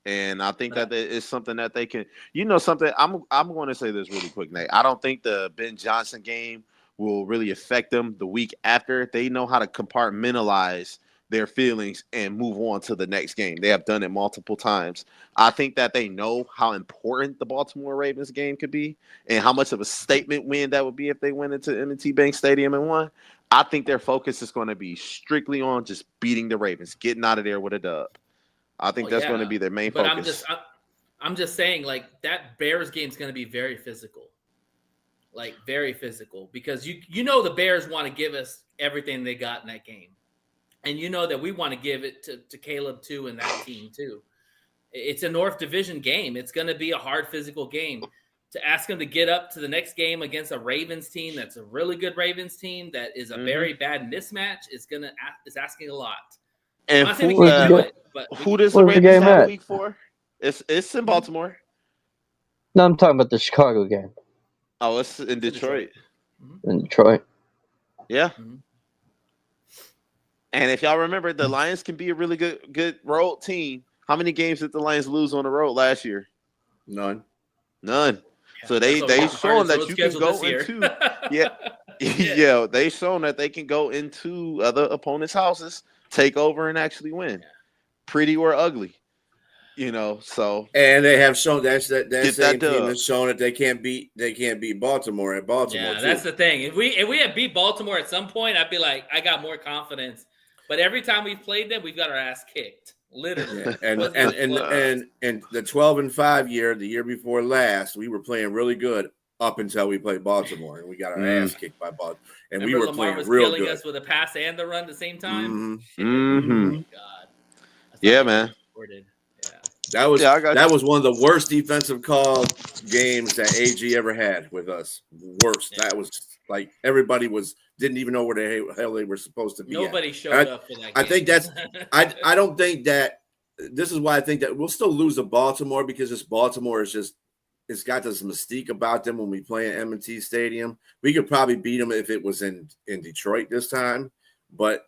And I think that is something that they can – something, I'm going to say this really quick, Nate. I don't think the Ben Johnson game will really affect them the week after. They know how to compartmentalize their feelings and move on to the next game. They have done it multiple times. I think that they know how important the Baltimore Ravens game could be and how much of a statement win that would be if they went into M&T Bank Stadium and won. I think their focus is going to be strictly on just beating the Ravens, getting out of there with a dub. I think that's going to be their main focus. I'm just saying, like, that Bears game is going to be very physical. Like, very physical. Because you know the Bears want to give us everything they got in that game. And you know that we want to give it to Caleb, too, and that team, too. It's a North Division game. It's going to be a hard physical game. To ask them to get up to the next game against a Ravens team that's a really good Ravens team that is a very bad mismatch is asking a lot. And who does the Ravens have a week for? It's in Baltimore. No, I'm talking about the Chicago game. Oh, it's in Detroit. In Detroit. Yeah. Mm-hmm. And if y'all remember, the Lions can be a really good road team. How many games did the Lions lose on the road last year? None. Yeah, so they shown that you can go into they shown that they can go into other opponents' houses, take over, and actually win, pretty or ugly. So and they have shown that same team has shown that they can't beat Baltimore at Baltimore. Yeah, that's the thing. If we had beat Baltimore at some point, I'd be like, I got more confidence. But every time we've played them, we've got our ass kicked. Literally. Yeah, and the 12-5 year, the year before last, we were playing really good up until we played Baltimore, and we got our ass kicked by Baltimore, and Remember we were Lamar playing was real killing good. us with a pass and the run at the same time. Mm-hmm. Shit. Mm-hmm. Oh my God. Yeah, man. Yeah. That was one of the worst defensive call games that AG ever had with us. Worst. Yeah. That was like everybody didn't even know where the hell they were supposed to be. Nobody showed up for that game. I think that's I don't think that this is why I think that we'll still lose to Baltimore, because this Baltimore is just, it's got this mystique about them when we play in M&T Stadium. We could probably beat them if it was in Detroit this time, but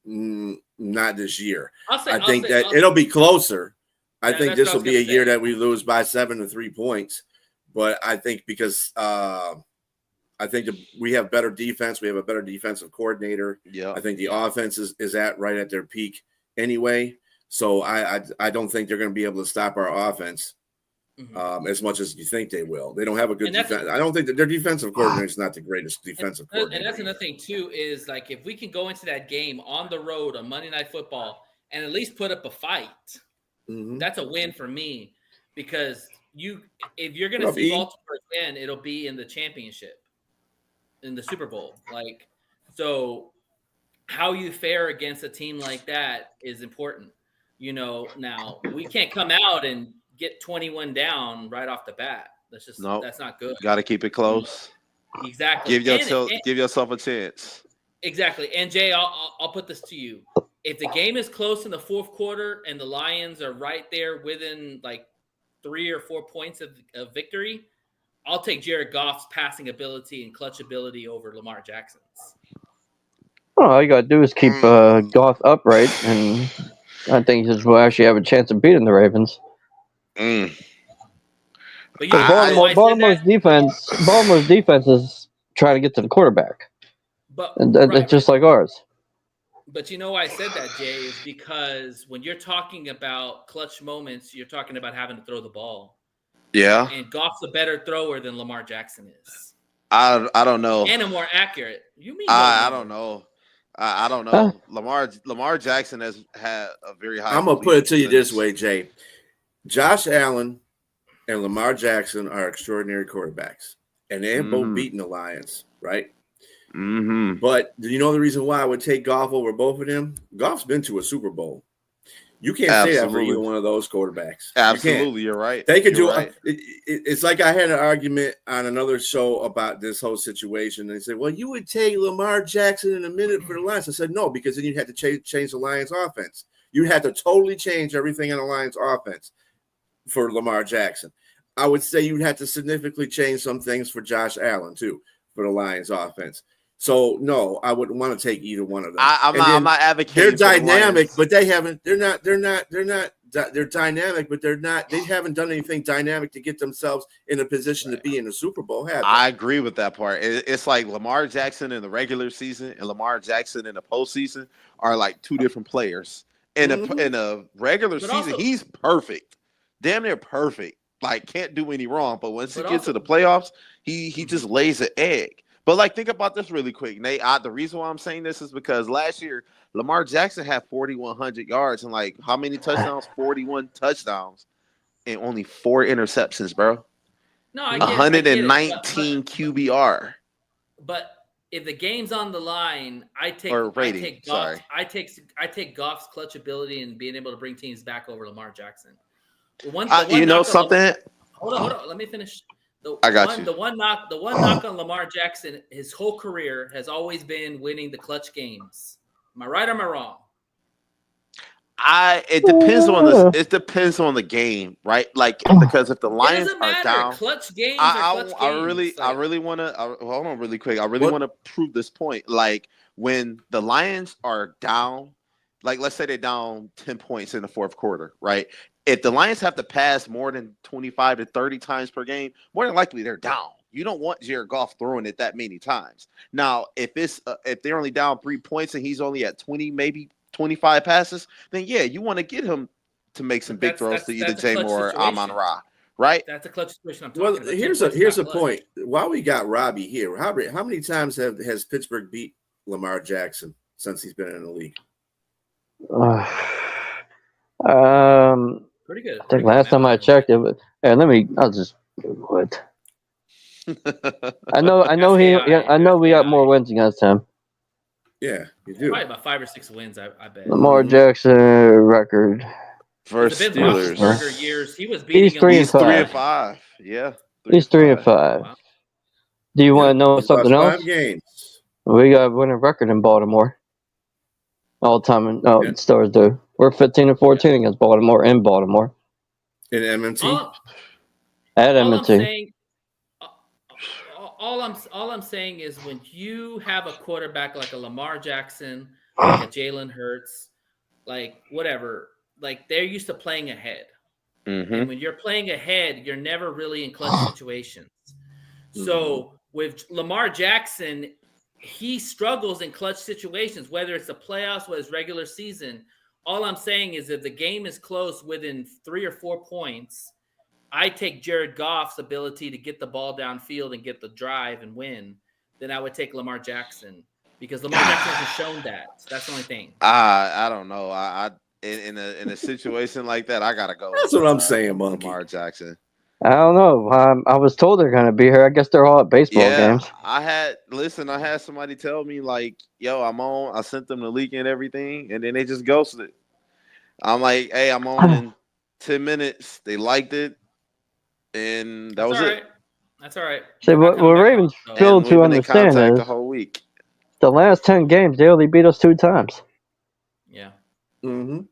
not this year. I think it'll be closer. I think this will be a year that we lose by 7 to 3 points. But I think because I think we have better defense. We have a better defensive coordinator. Yeah. I think the offense is right at their peak anyway. So I don't think they're going to be able to stop our offense as much as you think they will. They don't have a good defense. I don't think that their defensive coordinator is not the greatest defensive coordinator. And that's another thing too, is like if we can go into that game on the road on Monday Night Football and at least put up a fight, that's a win for me, because if you're going to see Baltimore again, it'll be in the championship, in the Super Bowl. Like, so how you fare against a team like that is important. You know, now we can't come out and get 21 down right off the bat. That's not good. Got to keep it close. Exactly. Give yourself a chance. Exactly. And Jay, I'll put this to you. If the game is close in the fourth quarter and the Lions are right there within like 3 or 4 points of victory, I'll take Jared Goff's passing ability and clutch ability over Lamar Jackson's. Well, all you got to do is keep Goff upright, and I think we'll actually have a chance of beating the Ravens. But Baltimore's defense is trying to get to the quarterback. It's just like ours. But you know why I said that, Jay, is because when you're talking about clutch moments, you're talking about having to throw the ball. Yeah. And Goff's a better thrower than Lamar Jackson is. I don't know. And a more accurate. You mean? I don't know. I don't know. Lamar Jackson has had a very high. I'm gonna put it to you this way, Jay. Josh Allen and Lamar Jackson are extraordinary quarterbacks, and they have both beaten the Lions, right? But do you know the reason why I would take Goff over both of them? Goff's been to a Super Bowl. You can't say that for either one of those quarterbacks. Absolutely, you're right. They could do it. It's like I had an argument on another show about this whole situation. They said, well, you would take Lamar Jackson in a minute for the Lions. I said, no, because then you'd have to change the Lions offense. You had to totally change everything in the Lions offense for Lamar Jackson. I would say you'd have to significantly change some things for Josh Allen too, for the Lions offense. So no, I wouldn't want to take either one of them. I'm not advocating. They're dynamic, but they haven't. They're dynamic, but they're not. They haven't done anything dynamic to get themselves in a position to be in the Super Bowl. Have they? I agree with that part. It's like Lamar Jackson in the regular season and Lamar Jackson in the postseason are like two different players. In a regular season, he's perfect, damn near perfect. Like can't do any wrong. But once he gets to the playoffs, he just lays an egg. But like, think about this really quick, Nate. The reason why I'm saying this is because last year Lamar Jackson had 4,100 yards and like how many touchdowns? 41 touchdowns and only 4 interceptions, bro. No, I 119 QBR. But if the game's on the line, I take Goff's clutch ability and being able to bring teams back over Lamar Jackson. You know something? Hold on. Let me finish. I got you. The one knock on Lamar Jackson, his whole career has always been winning the clutch games. Am I right or am I wrong? It depends on the game, right? Like because if the Lions are down, clutch games. I really want to hold on really quick. I really want to prove this point. Like when the Lions are down, like let's say they're down 10 points in the fourth quarter, right? If the Lions have to pass more than 25 to 30 times per game, more than likely they're down. You don't want Jared Goff throwing it that many times. Now, if they're only down 3 points and he's only at 20, maybe 25 passes, then yeah, you want to get him to make some big throws to either J Moore or Amon-Ra, right? That's a clutch situation I'm talking about. Here's a point. While we got Robbie here, how many times has Pittsburgh beat Lamar Jackson since he's been in the league? Pretty good. I think last time I checked it, I'll just Google it. I know we got more wins against him. Yeah, you do. Probably about 5 or 6 wins, I bet. Lamar Jackson record Versus Ben Steelers. Roethlisberger years, he was beating He's 3 and 5. Yeah. He's 3 and 5. Wow. Do you want to know He's something lost else? 5 games. We got a winning record in Baltimore. All time. No, Yeah. Stars do. We're 15 and 14 against Baltimore in Baltimore. In MMT? At All I'm M&T. saying, all I'm saying is when you have a quarterback like a Lamar Jackson, like a Jalen Hurts, like whatever, like they're used to playing ahead. And when you're playing ahead, you're never really in clutch situations. So with Lamar Jackson, he struggles in clutch situations, whether it's the playoffs, whether it's regular season. All I'm saying is if the game is close within 3 or 4 points, I take Jared Goff's ability to get the ball downfield and get the drive and win, then I would take Lamar Jackson because Lamar Jackson hasn't shown that. That's the only thing. I don't know. In a situation like that, I gotta go. That's what I'm saying, Monkey. Lamar Jackson. I don't know. I was told they're gonna be here. I guess they're all at baseball games. I had somebody tell me like, yo, I'm on. I sent them the link and everything, and then they just ghosted it. I'm like, hey, I'm on in 10 minutes. They liked it, and that was it. That's all right. See, what Ravens failed to understand is the whole week. The last 10 games, they only beat us 2 times. Yeah. But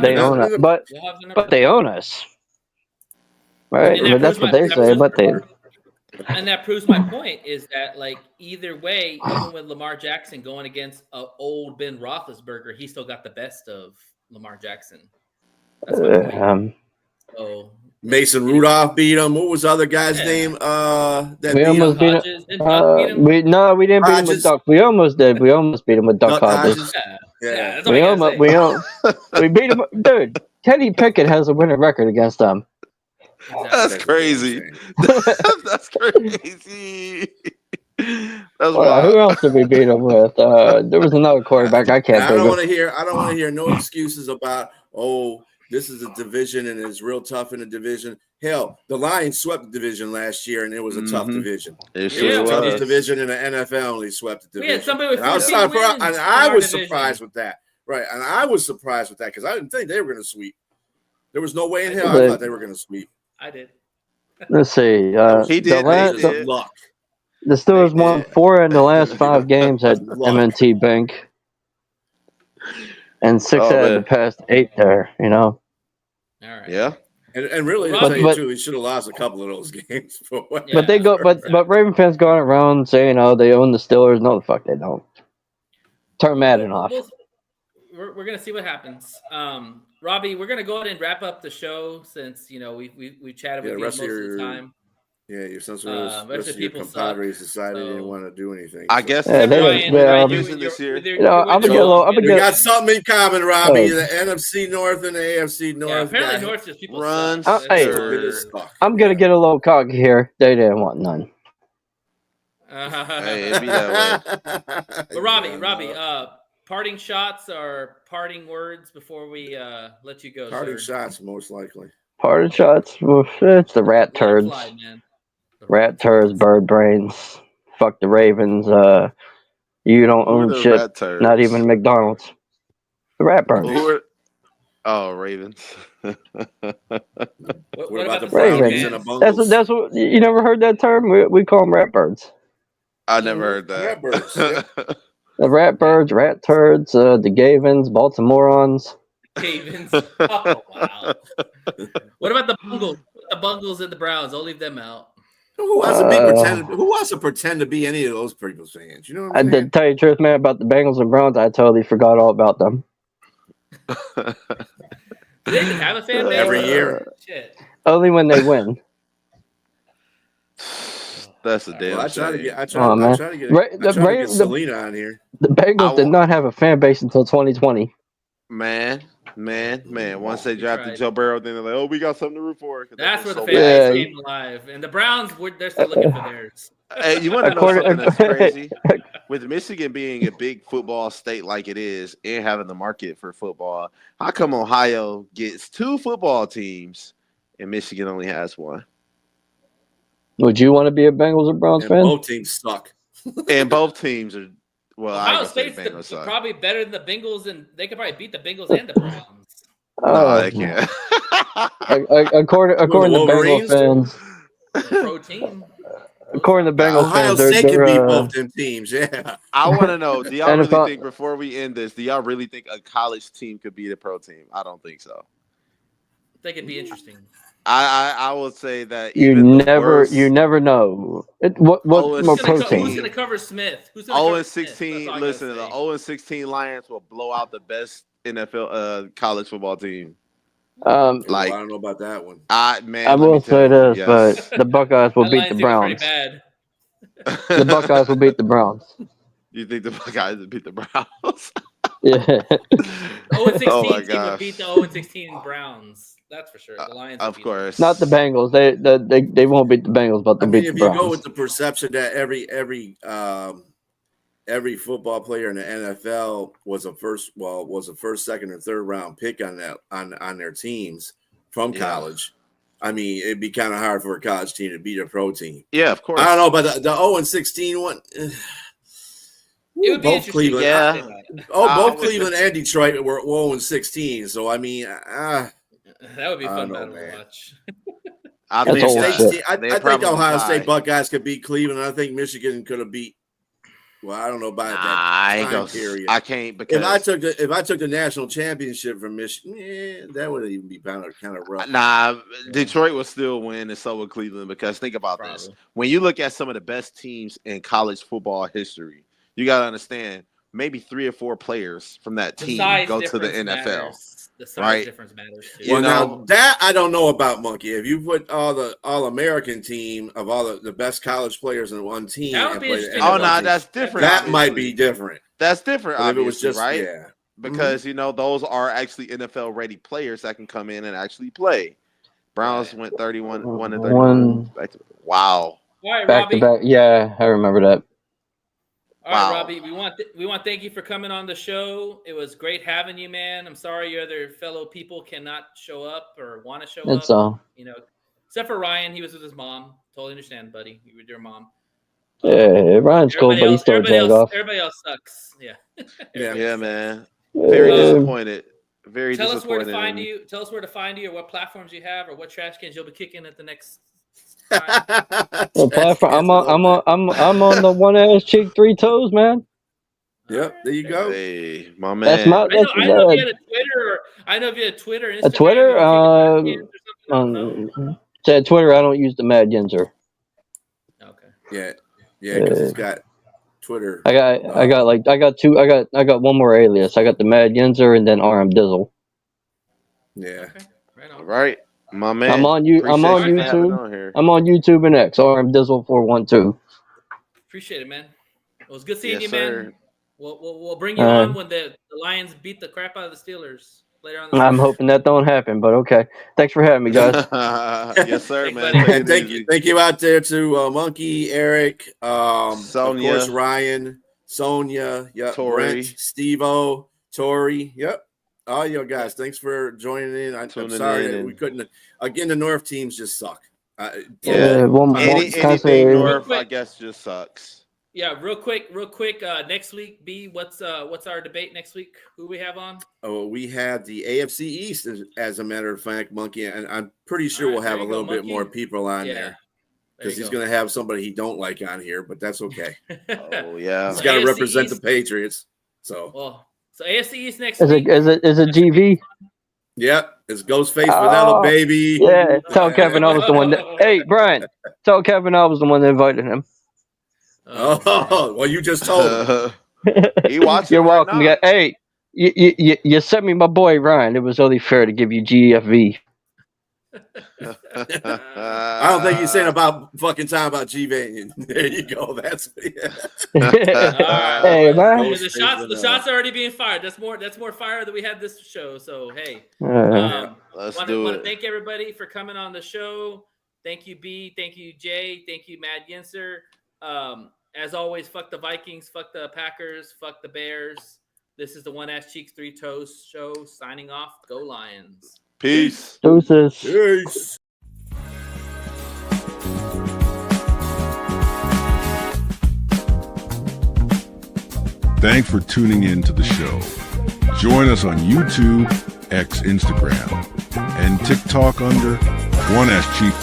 they own us. But they own us. Right? But that's what they say. And that proves my point is that, like, either way, even with Lamar Jackson going against old Ben Roethlisberger, he still got the best of Lamar Jackson. That's my point. So Mason Rudolph beat him. What was the other guy's name? That we almost beat him. We didn't beat him with Duck. We almost did. We almost beat him with Duck Hodges. Yeah. We beat him, dude. Kenny Pickett has a winning record against them. Exactly. That's crazy. That's crazy. Who else did we beat him with? There was another quarterback. I can't. I don't want to hear no excuses about this is a division and it's real tough in a division. Hell, the Lions swept the division last year and it was a tough division. It was the toughest division in the NFL and they swept the division. We had somebody with 14 wins. I was surprised with that. Right, and I was surprised with that because I didn't think they were going to sweep. There was no way in hell I thought they were going to sweep. I did. Let's see. He did. Luck. The Steelers won 4 in the last 5 games at M&T Bank, and 6 out of the past 8 there. You know. All right. Yeah. And really, to tell you true, he should have lost a couple of those games. But they go. But Raven fans going around saying, "Oh, they own the Steelers." No, the fuck they don't. Turn Madden off. We're gonna see what happens. Robbie, we're gonna go ahead and wrap up the show since we chatted with you most of the time. Yeah, your rest of your compadres decided they didn't want to do anything. I guess Ryan, using this year. I'm gonna get a little. We got something in common, Robbie. The NFC North and the AFC North. Yeah, apparently North just people run. I'm gonna get a little cocky here. They didn't want none. Hey, it'd be that way. But Robbie, parting shots or parting words before we let you go. Parting shots, most likely. Parting shots. It's the rat turds. Rat turds, bird brains. Fuck the Ravens. You don't own shit. Not even McDonald's. The rat birds. Ravens. What about the Ravens? and the Bungles? That's what you never heard that term. We call them rat birds. I never heard that. Rat birds. Yeah. The rat birds, rat turds, the Gavins, Baltimoreans. Gavins. Oh wow. What about the Bungles? The Bungles and the Browns. I'll leave them out. Who wants to pretend to be any of those people's fans? You know what I'm saying? I did tell you the truth, man, about the Bengals and Browns. I totally forgot all about them. Do they even have a fan base? Every year. Shit. Only when they win. That's a damn. I try to get Selena on here. The Bengals did not have a fan base until 2020. Man. Once they drafted Joe Burrow, then they're like, "Oh, we got something to root for." That's where the fan base came alive. And the Browns, they're still looking for theirs. Hey, you want to know something that's crazy? with Michigan being a big football state like it is and having the market for football, how come Ohio gets 2 football teams and Michigan only has 1? Would you want to be a Bengals or Browns And fan? both teams suck. And both teams are Ohio I guess the State's Bengals suck. probably better than the Bengals, and they could probably beat the Bengals and the Browns. No, they can't. According to Bengals fans, Pro team. according to Bengals Ohio fans, State can beat they're both them teams. Yeah. I want to know, do y'all And really think, before we end this, do y'all really think a college team could beat a pro team? I don't think so. I think it'd be interesting. I will say that you never know. What Oh, more it's pro 16. Who's team? going to cover Smith? Who's 0-16. Listen, the 0-16 Lions will blow out the best NFL college football team. I don't know about that one. I will say this, but the Buckeyes will beat the Browns. Bad. The Buckeyes will beat the Browns. You think the Buckeyes will beat the Browns? Yeah. 0-16 Oh my team would gosh. beat the 0-16 Browns. That's for sure. The Lions, of course. Not the Bengals. They won't beat the Bengals, but they'll beat the If you Browns. go with the perception that every football player in the NFL was a first, second, or third round pick on their teams from college. I mean, it'd be kind of hard for a college team to beat a pro team. Yeah, of course. I don't know, but the 0-16 one. It would be both Cleveland, both Cleveland and Detroit were 0-16. So I mean, that would be fun know, to man. watch. I think Ohio State Buckeyes could beat Cleveland. I think Michigan could have beat. Well, I don't know about that time period. I can't, because if I took the national championship from Michigan, that would even be kind of rough. Detroit will still win, and so will Cleveland. Because think about this: when you look at some of the best teams in college football history, you got to understand maybe 3 or 4 players from that team go to the NFL. Matters. The size difference matters too. Well, now that I don't know about, Monkey. If you put all the All-American team of all the best college players in one team, that would be interesting. That's different. That might be different. That's different. Obviously, if it was just right? Yeah. Because those are actually NFL ready players that can come in and actually play. Browns went 31-31. Wow. All right, back Robbie. to back. Yeah, I remember that. All right, Robbie, we want to thank you for coming on the show. It was great having you, man. I'm sorry your other fellow people cannot show up or want to show up. That's all. Except for Ryan, he was with his mom. Totally understand, buddy. You with your mom. Yeah, Ryan's cool, but he's still drag off. Everybody else sucks. Yeah. Yeah, man. Very disappointed. Very Tell disappointed. us where to find you. Tell us where to find you, or what platforms you have, or what trash cans you'll be kicking at the next time. I'm on the one ass cheek, 3 toes, man. Yep, there you go. Hey, my man. That's my. That's I know if you had a Twitter. I know if you had Twitter, Instagram, a Twitter. Twitter. I don't use the Mad Yenzer. Okay. Yeah, because he's got Twitter. I got 2. I got one more alias. I got the Mad Yenzer and then RM Dizzle. Yeah. Okay. Right on. Right, my man. I'm on YouTube. I'm on YouTube and X. RM Dizzle 412. Appreciate it, man. It was good seeing you, sir. man. We'll bring you on when the Lions beat the crap out of the Steelers later on. I'm hoping that don't happen, but okay. Thanks for having me, guys. Yes, sir, man. And thank you out there to Monkey, Eric, Sonia, of course, Ryan, Sonia, Tori, Brent, Steve-O, Tori, all you guys. Thanks for joining in. I'm sorry that we couldn't. Again, the North teams just suck. Anything North, I guess, just sucks. Yeah, real quick. Next week, B, what's our debate next week? Who we have on? Oh, we have the AFC East, as a matter of fact, Monkey, and I'm pretty sure we'll have a little bit more people on there because he's going to have somebody he don't like on here, but that's okay. Oh yeah, he's got to represent the Patriots. So AFC East next week. Is it GV? Yep, it's Ghostface Vanilla, baby. Yeah, tell Kevin I was the one. Hey, Brian, tell Kevin I was the one that invited him. Oh, well, you just told him. He watched. You're welcome. Right, hey, you sent me my boy Ryan. It was only fair to give you GFV. I don't think you're saying about fucking time about G-Van. There you go. That's hey, man. The shots are already being fired. That's more fire than we had this show. So hey, let's do it. Want to thank everybody for coming on the show. Thank you, B. Thank you, Jay. Thank you, Mad Yenser. as always, fuck the Vikings, fuck the Packers, fuck the Bears. This is the One Ass Cheeks, Three Toes show. Signing off. Go Lions. Peace. Deuces. Peace. Thanks for tuning in to the show. Join us on YouTube, X, Instagram, and TikTok under One Ass Cheeks